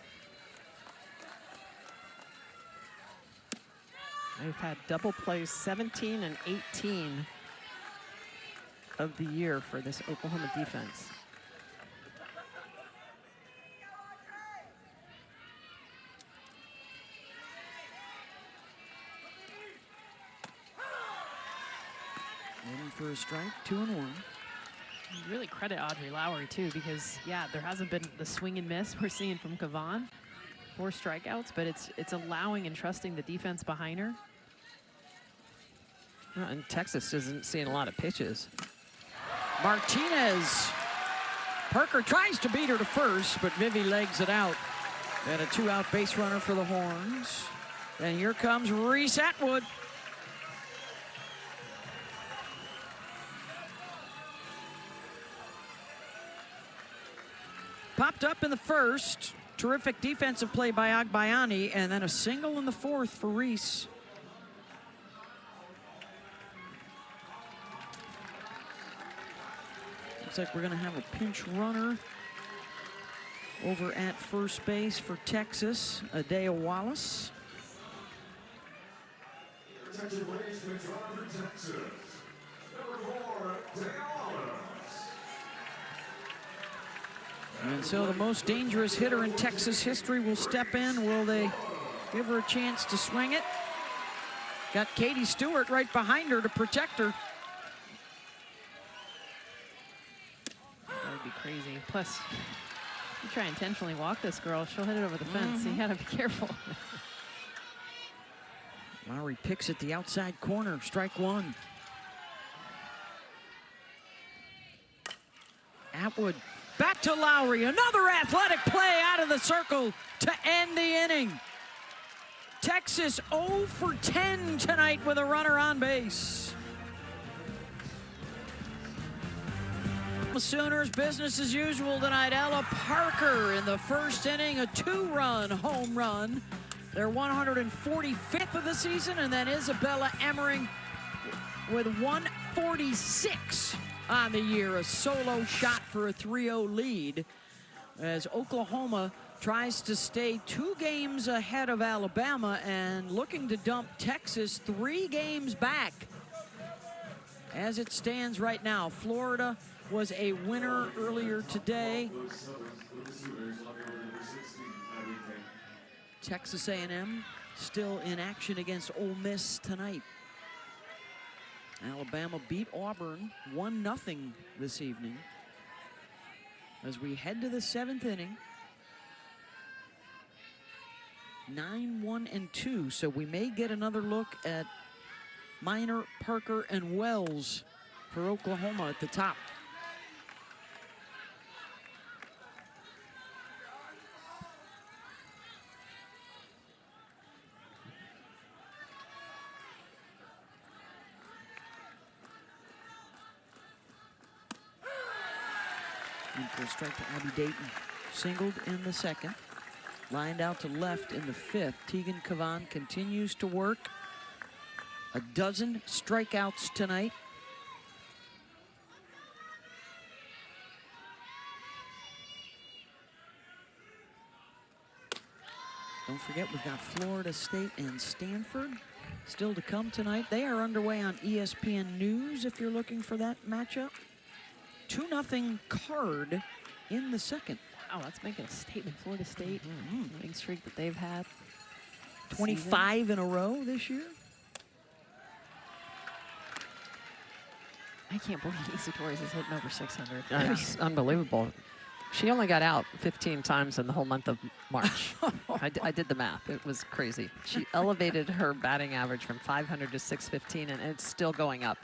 C: They've had double plays 17 and 18. of the year for this Oklahoma defense.
B: Waiting for a strike, 2-1.
A: You really credit Audrey Lowry, too, because, yeah, there hasn't been the swing and miss we're seeing from Kavan. 4 strikeouts, but it's allowing and trusting the defense behind her.
C: Well, and Texas isn't seeing a lot of pitches.
B: Martinez. Parker tries to beat her to first, but Vivi legs it out. And a 2-out base runner for the Horns. And here comes Reese Atwood. Popped up in the first. Terrific defensive play by Agbayani, and then a single in the fourth for Reese. Looks like we're going to have a pinch runner over at first base for Texas, Adea Wallace. And so the most dangerous hitter in Texas history will step in. Will they give her a chance to swing it? Got Katie Stewart right behind her to protect her.
A: That would be crazy. Plus, if you try intentionally walk this girl, she'll hit it over the fence. So you gotta be careful.
B: Lowry picks at the outside corner, strike one. Atwood back to Lowry, another athletic play out of the circle to end the inning. Texas 0 for 10 tonight with a runner on base. Sooners business as usual tonight. Ella Parker in the first inning, a 2-run home run. Their 145th of the season, and then Isabella Emmering with 146 on the year, a solo shot for a 3-0 lead as Oklahoma tries to stay 2 games ahead of Alabama and looking to dump Texas 3 games back. As it stands right now, Florida was a winner earlier today. Texas A&M still in action against Ole Miss tonight. Alabama beat Auburn 1-0 this evening. As we head to the 7th inning, 9-1-2, so we may get another look at Minor, Parker, and Wells for Oklahoma at the top. In for a strike to Abby Dayton. Singled in the second. Lined out to left in the 5th. Tegan Kavan continues to work. A dozen strikeouts tonight. Don't forget, we've got Florida State and Stanford still to come tonight. They are underway on ESPN News if you're looking for that matchup. 2-0 Card in the second.
A: Wow, that's making a statement. Florida State, winning streak that they've had.
B: 25 in a row this year.
A: I can't believe Issa Torres is hitting over 600.
C: It's unbelievable. She only got out 15 times in the whole month of March. I did the math. It was crazy. She elevated her batting average from 500 to 615, and it's still going up.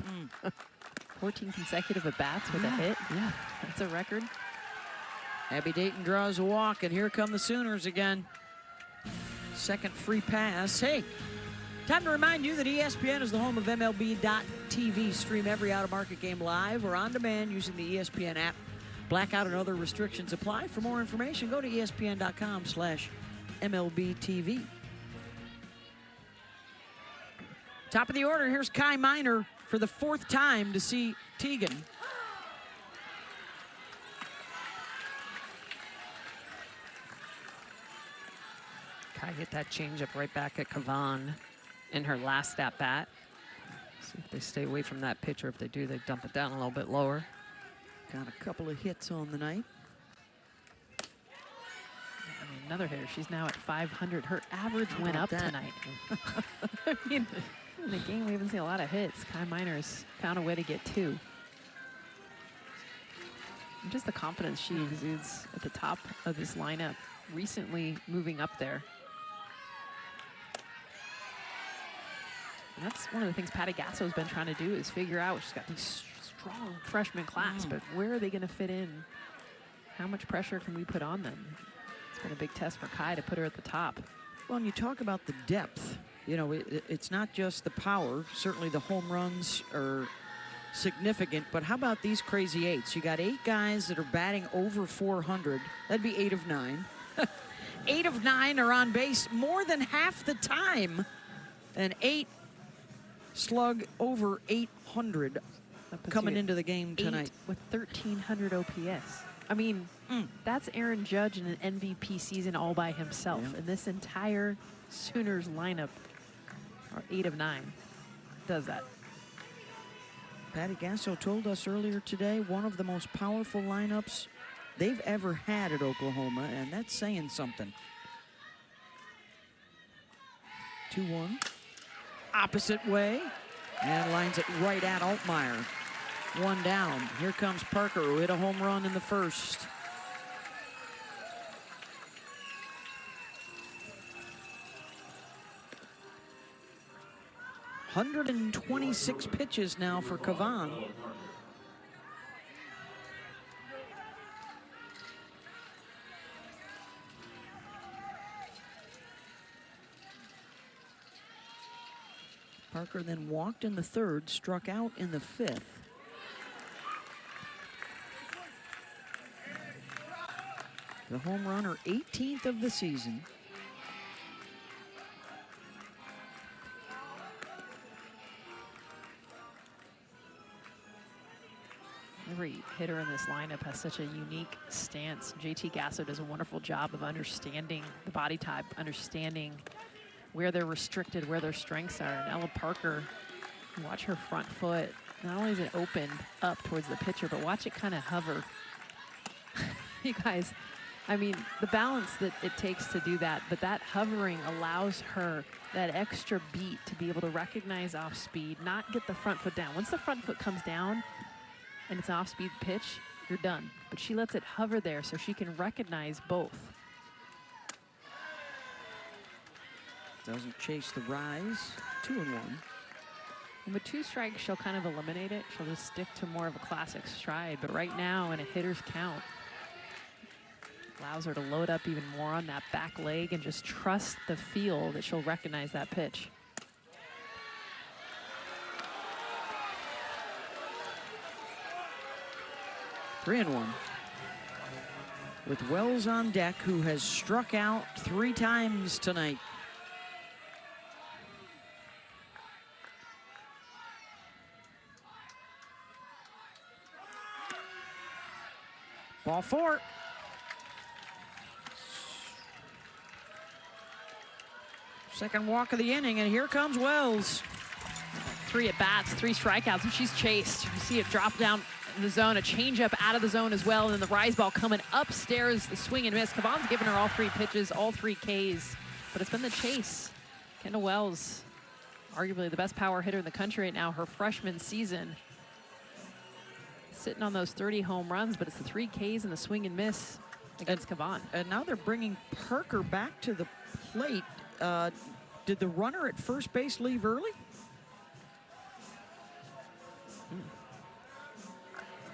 A: 14 consecutive at-bats with a hit.
C: Yeah.
A: That's a record.
B: Abby Dayton draws a walk, and here come the Sooners again. Second free pass. Hey, time to remind you that ESPN is the home of MLB.TV. Stream every out-of-market game live or on demand using the ESPN app. Blackout and other restrictions apply. For more information, go to ESPN.com/MLBTV. Top of the order, here's Kai Minor for the 4th time to see Tegan.
C: Kai hit that changeup right back at Kavan in her last at-bat. See if they stay away from that pitch, or if they do, they dump it down a little bit lower.
B: Got a couple of hits on the night.
A: I mean, another hitter. She's now at 500. Her average went up tonight. I mean, in the game, we haven't seen a lot of hits. Kai Miner's found a way to get 2. And just the confidence she exudes at the top of this lineup, recently moving up there. And that's one of the things Patty Gasso's been trying to do, is figure out, she's got this strong freshman class, but where are they going to fit in? How much pressure can we put on them? It's been a big test for Kai to put her at the top.
B: Well, and you talk about the depth. You know, it's not just the power. Certainly the home runs are significant, but how about these crazy 8s? You got 8 guys that are batting over 400. That'd be 8 of 9. 8 of 9 are on base more than half the time. And 8 slug over 800 coming into the game tonight.
A: 8 with 1,300 OPS. I mean, that's Aaron Judge in an MVP season all by himself.
B: Yeah.
A: And this entire Sooners lineup are 8 of 9. Does that.
B: Patty Gasso told us earlier today, one of the most powerful lineups they've ever had at Oklahoma, and that's saying something. 2-1. Opposite way, and lines it right at Altmaier. 1 down. Here comes Parker, who hit a home run in the first. $126 pitches now for Cavan. Parker then walked in the 3rd, struck out in the 5th. The home run, her 18th of the season.
A: Every hitter in this lineup has such a unique stance. JT Gasso does a wonderful job of understanding the body type, understanding where they're restricted, where their strengths are. And Ella Parker, watch her front foot. Not only is it opened up towards the pitcher, but watch it kind of hover. You guys, I mean, the balance that it takes to do that, but that hovering allows her that extra beat to be able to recognize off speed, not get the front foot down. Once the front foot comes down and it's an off-speed pitch, you're done. But she lets it hover there so she can recognize both.
B: Doesn't chase the rise. 2-1.
A: And with 2 strikes, she'll kind of eliminate it. She'll just stick to more of a classic stride. But right now, in a hitter's count, allows her to load up even more on that back leg and just trust the feel that she'll recognize that pitch.
B: Three and 1. With Wells on deck, who has struck out 3 times tonight. Ball 4. Second walk of the inning, and here comes Wells.
A: 3 at-bats, 3 strikeouts, and she's chased. You see it drop down in the zone, a changeup out of the zone as well, and then the rise ball coming upstairs, the swing and miss. Cavan's given her all 3 pitches, all 3 Ks, but it's been the chase. Kendall Wells, arguably the best power hitter in the country right now, her freshman season. Sitting on those 30 home runs, but it's the 3 Ks and the swing and miss against Cavan.
B: And now they're bringing Parker back to the plate. Did the runner at first base leave early?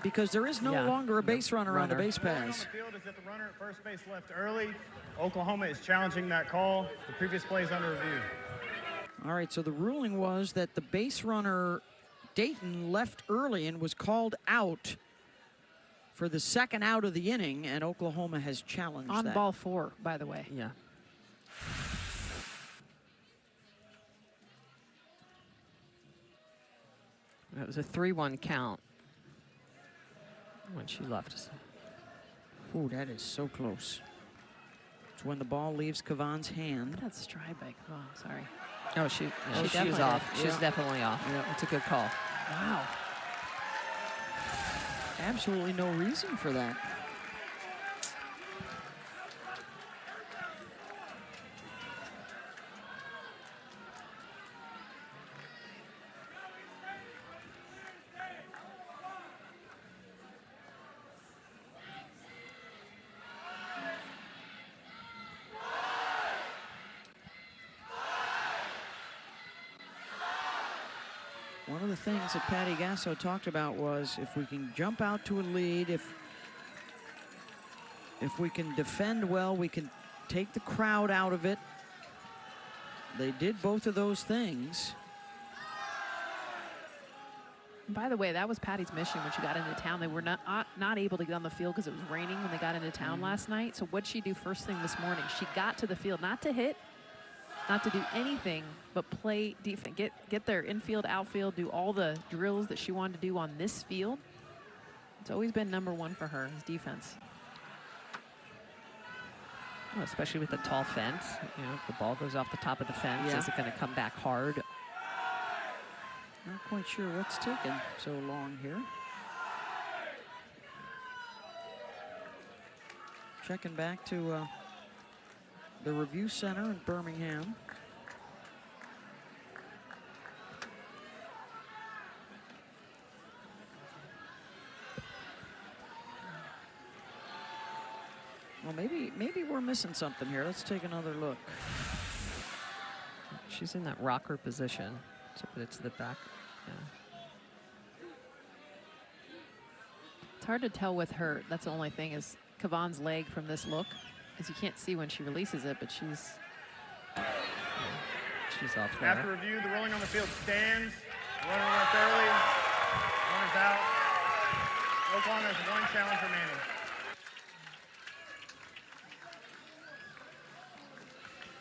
B: Because there is no longer a base runner on the base pass.
E: The field is that the runner at first base left early. Oklahoma is challenging that call. The previous play is under review.
B: All right, so the ruling was that the base runner, Dayton, left early and was called out for the second out of the inning, and Oklahoma has challenged
A: on
B: that.
A: ball 4, by the way.
C: Yeah. It was a 3-1 count when she left us.
B: Ooh, that is so close. It's when the ball leaves Cavan's hand.
A: That stride by Cavan, sorry.
C: Oh, she's
B: definitely
C: off.
B: did.
C: She's
B: Yeah.
C: definitely off.
B: Yeah.
C: It's a good call.
A: Wow.
B: Absolutely no reason for that. One of the things that Patty Gasso talked about was if we can jump out to a lead, if we can defend well, we can take the crowd out of it. They did both of those things.
A: By the way, that was Patty's mission when she got into town. They were not able to get on the field because it was raining when they got into town last night. So what'd she do first thing this morning? She got to the field, not to hit, not to do anything, but play defense, get their infield, outfield, do all the drills that she wanted to do on this field. It's always been #1 for her, is defense.
C: Well, especially with the tall fence. You know, if the ball goes off the top of the fence,
B: Yeah.
C: is it going to come back hard?
B: Not quite sure what's taking so long here. Checking back to the review center in Birmingham. Well, maybe we're missing something here. Let's take another look.
C: She's in that rocker position. So put it to the back. Yeah.
A: It's hard to tell with her. That's the only thing is Kavan's leg from this look, as you can't see when she releases it, but she's
C: off there.
E: After review, the ruling on the field stands. Runner went early. Runner's out. Oklahoma has 1 challenge remaining.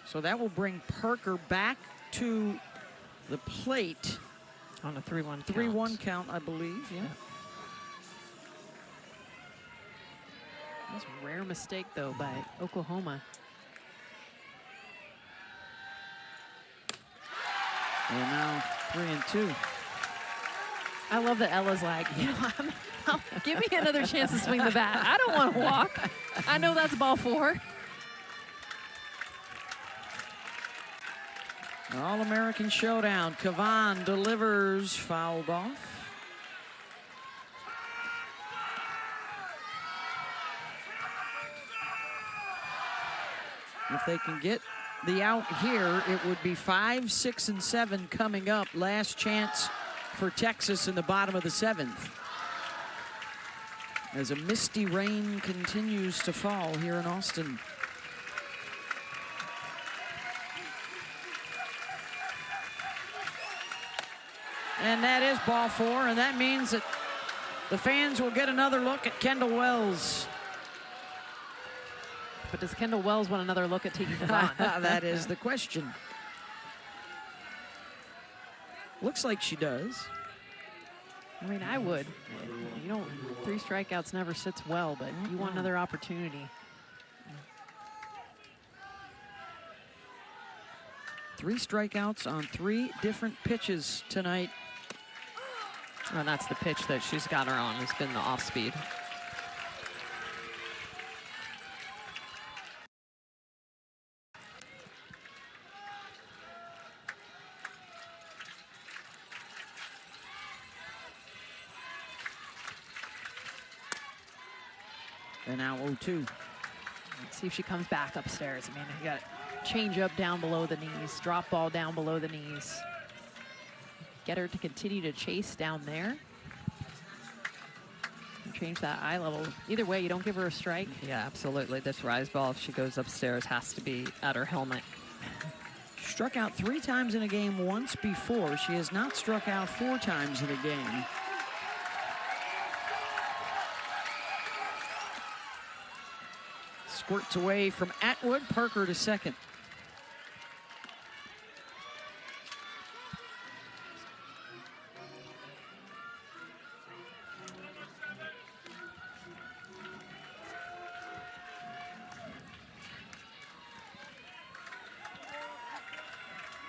B: So that will bring Parker back to the plate.
C: On a 3-1 count.
B: 3-1 count, I believe. Yeah.
A: That's a rare mistake, though, by Oklahoma.
B: And now 3-2.
A: I love that Ella's like, you know, give me another chance to swing the bat. I don't want to walk. I know that's ball 4.
B: All-American showdown. Kavan delivers, fouled off. If they can get the out here, it would be 5, 6, and 7 coming up. Last chance for Texas in the bottom of the 7th. As a misty rain continues to fall here in Austin. And that is ball 4, and that means that the fans will get another look at Kendall Wells.
A: But does Kendall Wells want another look at Tiki Kavan?
B: That is the question. Looks like she does.
A: I mean, I would. You don't, 3 strikeouts never sits well, but you want another opportunity.
B: 3 strikeouts on 3 different pitches tonight.
C: And that's the pitch that she's got her on. It's been the off speed.
B: And now 0-2.
A: Let's see if she comes back upstairs. I mean, you got change up down below the knees, drop ball down below the knees. Get her to continue to chase down there. Change that eye level. Either way, you don't give her a strike.
C: Yeah, absolutely. This rise ball, if she goes upstairs, has to be at her helmet.
B: Struck out 3 times in a game once before. She has not struck out 4 times in a game. Squirts away from Atwood. Parker to second.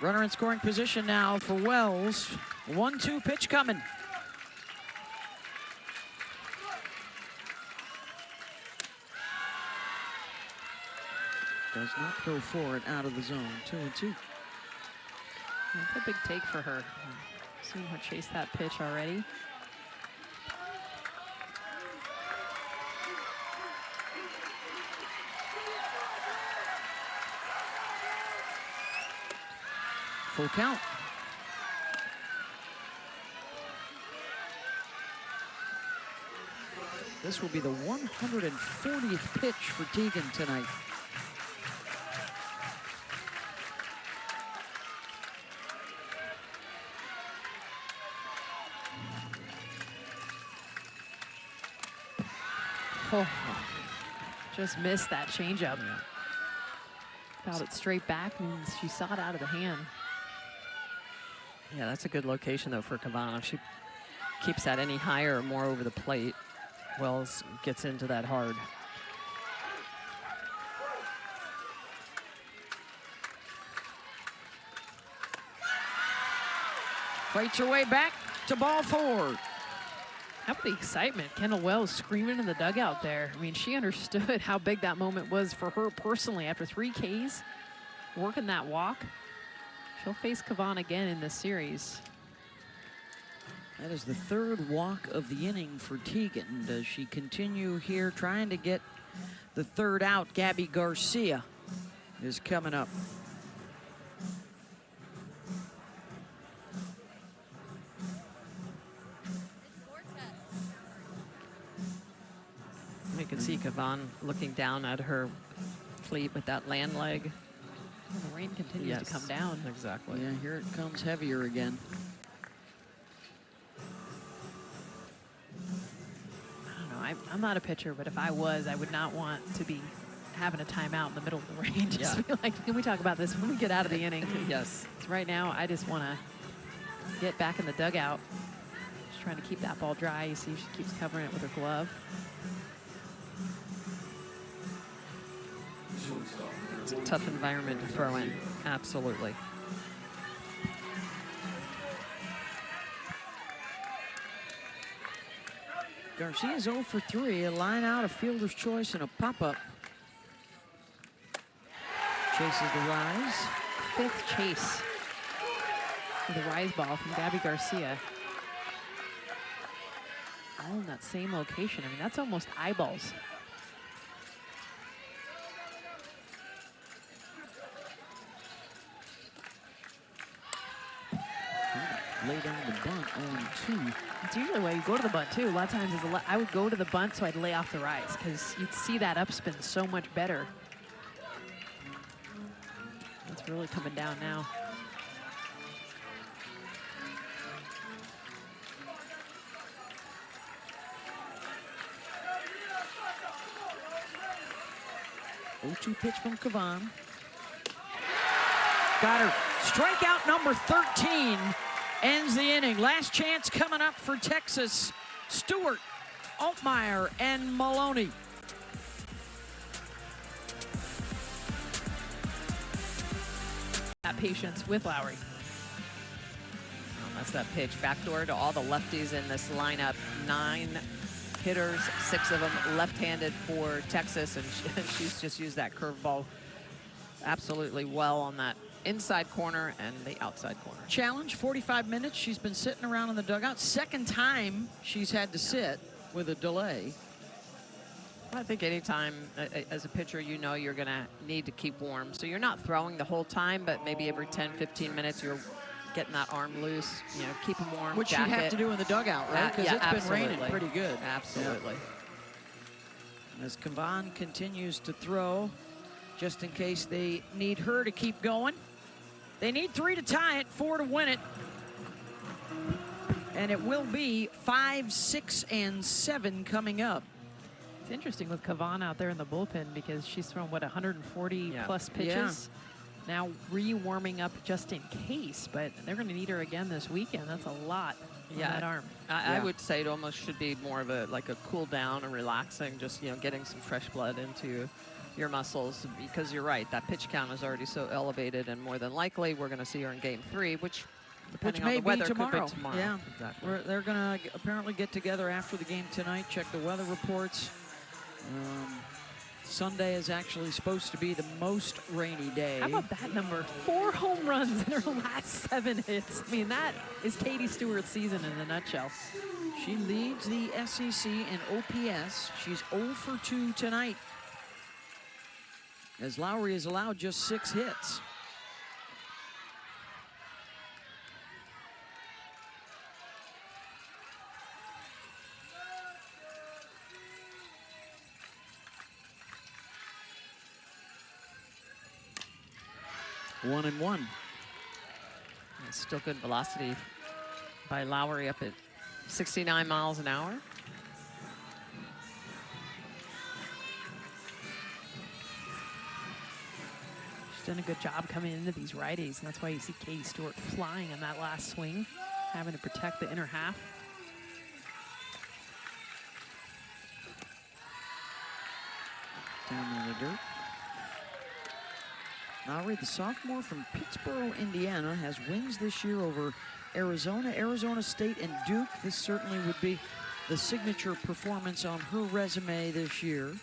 B: Runner in scoring position now for Wells. 1-2 pitch coming. Does not go for it out of the zone. 2-2.
A: That's a big take for her. Seeing her chase that pitch already.
B: Full count. This will be the 140th pitch for Tegan tonight.
A: Oh, just missed that changeup. Fouled it straight back, means she saw it out of the hand.
C: Yeah, that's a good location, though, for Kavanagh. If she keeps that any higher or more over the plate, Wells gets into that hard.
B: Fights her way back to ball 4.
A: How about the excitement? Kendall Wells screaming in the dugout there. I mean, she understood how big that moment was for her personally. After 3 Ks, working that walk, she'll face Kavanagh again in this series.
B: That is the 3rd walk of the inning for Tegan. Does she continue here trying to get the 3rd out? Gabby Garcia is coming up.
C: You can see Kavanagh looking down at her cleat with that land leg.
A: Well, the rain continues to come down.
C: Exactly.
B: Yeah, here it comes heavier again.
A: I don't know. I'm not a pitcher, but if I was, I would not want to be having a timeout in the middle of the rain. Just be like, can we talk about this when we get out of the inning?
C: Yes.
A: So right now, I just want to get back in the dugout. Just trying to keep that ball dry. You see, she keeps covering it with her glove.
C: It's a tough environment to throw in. Absolutely.
B: Garcia's 0 for 3, a line out, a fielder's choice, and a pop-up. Chases the rise.
A: 5th chase for the rise ball from Gabby Garcia. All in that same location. I mean, that's almost eyeballs.
B: Lay down the bunt on 2.
A: It's usually why you go to the bunt, too. A lot of times, I would go to the bunt so I'd lay off the rise because you'd see that upspin so much better. It's really coming down now.
B: Pitch from Kavanagh. Got her. Strikeout number 13 ends the inning. Last chance coming up for Texas. Stewart, Altmaier, and Maloney.
A: That patience with Lowry.
C: That's that pitch. Backdoor to all the lefties in this lineup. 9 hitters, 6 of them left-handed for Texas, and she's just used that curveball absolutely well on that inside corner and the outside corner.
B: Challenge, 45 minutes. She's been sitting around in the dugout. 2nd time she's had to sit with a delay.
C: I think anytime as a pitcher, you know you're going to need to keep warm. So you're not throwing the whole time, but maybe every 10, 15 minutes you're getting that arm loose, you know, keep them warm.
B: Which you have to do in the dugout, right? Because it's been raining pretty good.
C: Absolutely.
B: Yeah. As Kavanagh continues to throw, just in case they need her to keep going. They need 3 to tie it, 4 to win it. And it will be 5, 6, and 7 coming up.
A: It's interesting with Kavanagh out there in the bullpen because she's thrown, what, 140 plus pitches? Now re-warming up just in case, but they're going to need her again this weekend. That's a lot on that arm.
C: I would say it almost should be more of a cool down and relaxing, just, you know, getting some fresh blood into your muscles, because you're right, that pitch count is already so elevated, and more than likely we're going to see her in game 3, which depending on
B: may
C: the weather
B: be tomorrow.
C: could be tomorrow.
B: Yeah,
C: exactly.
B: they're going to apparently get together after the game tonight, check the weather reports. Sunday is actually supposed to be the most rainy day.
A: How about that number? 4 home runs in her last 7 hits. I mean, that is Katie Stewart's season in a nutshell.
B: She leads the SEC in OPS. She's 0 for 2 tonight, as Lowry has allowed just 6 hits. One and one.
C: It's still good velocity by Lowry, up at 69 miles an hour.
A: She's done a good job coming into these righties, and that's why you see Katie Stewart flying on that last swing, having to protect the inner half.
B: Down in the dirt. Lowry, the sophomore from Pittsboro, Indiana, has wins this year over Arizona, Arizona State, and Duke. This certainly would be the signature performance on her resume this year.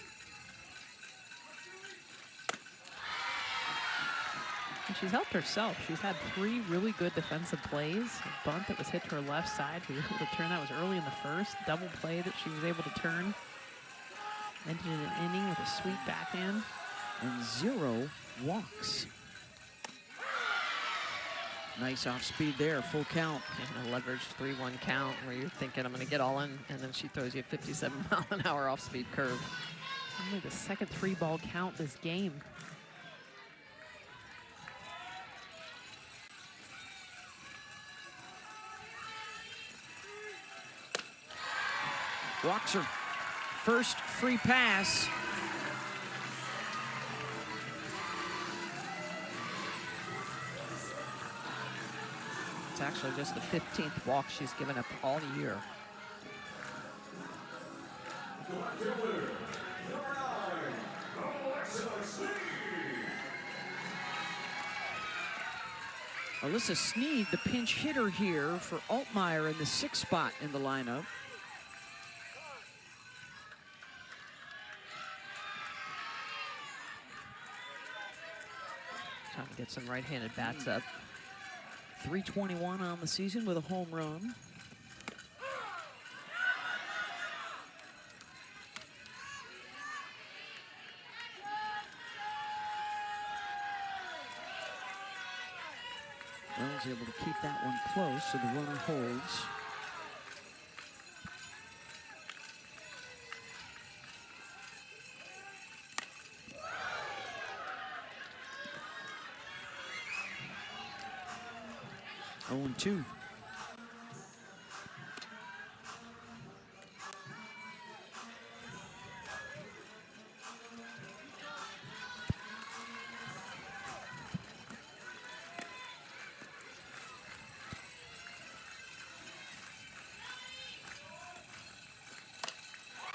A: And she's helped herself. She's had 3 really good defensive plays. A bunt that was hit to her left side. She was able to turn. That was early in the first. Double play that she was able to turn. Ended an inning with a sweet backhand.
B: And 0 walks. Nice off speed there, full count.
C: And a leveraged 3-1 count where you're thinking, I'm going to get all in, and then she throws you a 57-mile-an-hour off-speed curve.
A: Only the second 3-ball count this game.
B: Walks her first free pass.
C: It's actually just the 15th walk she's given up all year.
B: Alyssa Sneed, the pinch hitter here for Altmaier in the 6th spot in the lineup.
C: Trying to get some right-handed bats up.
B: 321 on the season with a home run. Wells able to keep that one close, so the runner holds. Oh, and 2.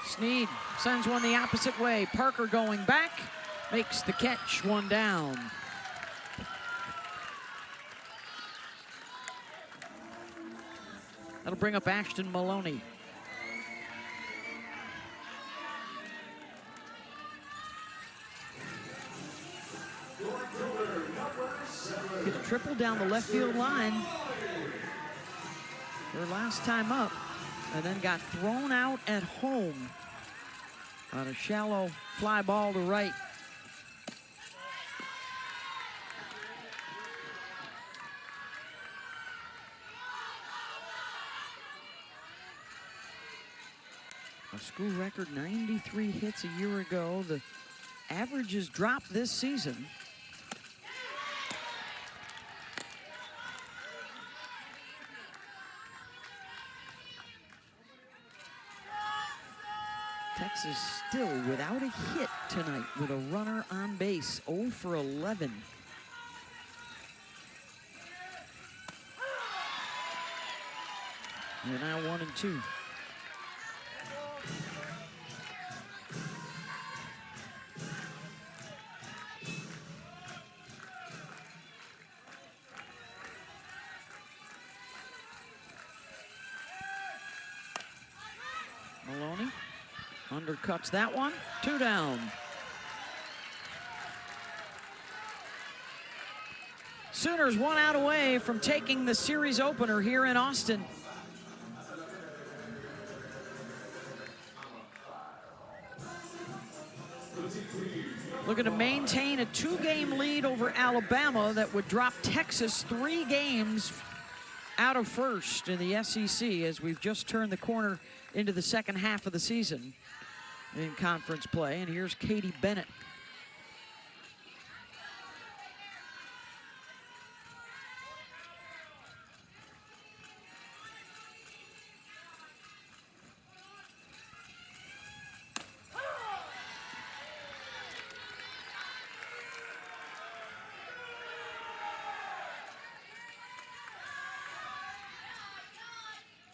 B: Sneed sends one the opposite way. Parker going back, makes the catch, 1 down. That'll bring up Ashton Maloney. Hit a triple down the left field line. Her last time up, and then got thrown out at home on a shallow fly ball to right. A school record 93 hits a year ago. The averages dropped this season. Texas still without a hit tonight with a runner on base, 0 for 11. They're now 1 and 2. Maloney undercuts that one. 2 down. Sooners 1 out away from taking the series opener here in Austin. Looking to maintain a 2-game lead over Alabama that would drop Texas 3 games out of first in the SEC as we've just turned the corner into the second half of the season in conference play. And here's Katie Bennett.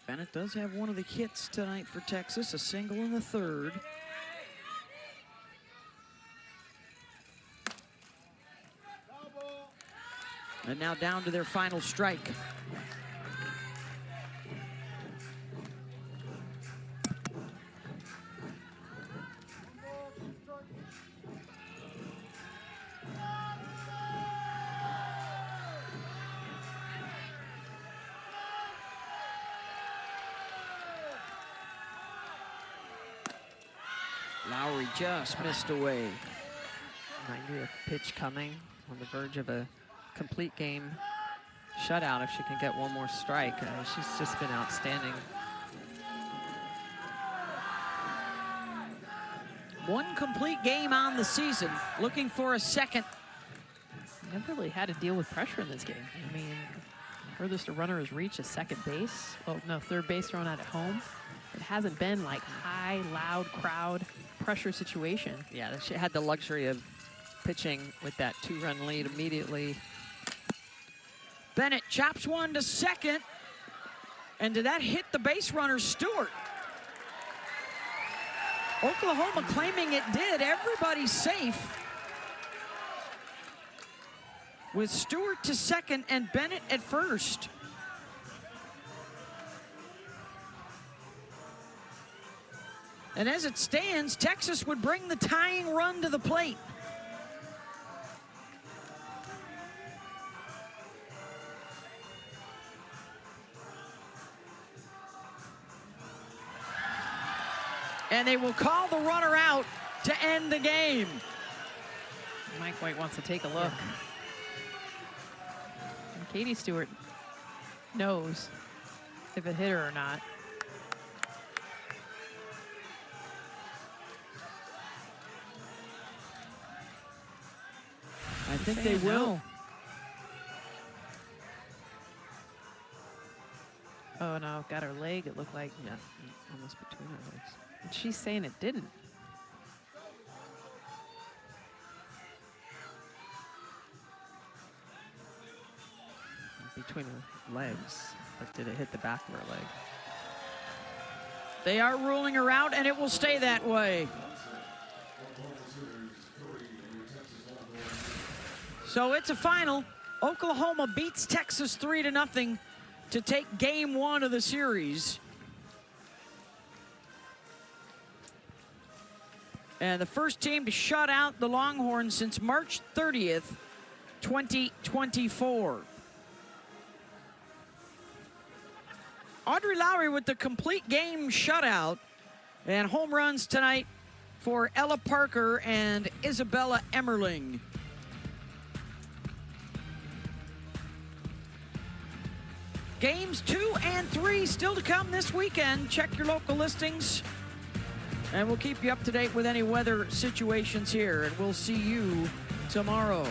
B: Bennett does have one of the hits tonight for Texas, a single in the 3rd. And now down to their final strike. Lowry just missed away.
C: I knew a pitch coming on the verge of a complete game shutout if she can get one more strike. She's just been outstanding.
B: One complete game on the season, looking for a second.
A: Never really had to deal with pressure in this game. I mean, furthest a runner has reached is second base. Oh, no, third base thrown out at home. It hasn't been like high, loud crowd pressure situation.
C: Yeah, she had the luxury of pitching with that 2-run lead immediately.
B: Bennett chops one to second. And did that hit the base runner, Stewart? Oklahoma claiming it did. Everybody's safe. With Stewart to second and Bennett at first. And as it stands, Texas would bring the tying run to the plate. And they will call the runner out to end the game.
A: Mike White wants to take a look. And Katie Stewart knows if it hit her or not.
B: I think they will.
A: Oh no, got her leg, it looked like.
C: Yeah, almost between her legs.
A: And she's saying it didn't.
C: Between her legs, but did it hit the back of her leg?
B: They are ruling her out, and it will stay that way. So it's a final. Oklahoma beats Texas 3-0 to take game 1 of the series. And the first team to shut out the Longhorns since March 30th, 2024. Audrey Lowry with the complete game shutout, and home runs tonight for Ella Parker and Isabella Emmerling. Games 2 and 3 still to come this weekend. Check your local listings, and we'll keep you up to date with any weather situations here, and we'll see you tomorrow.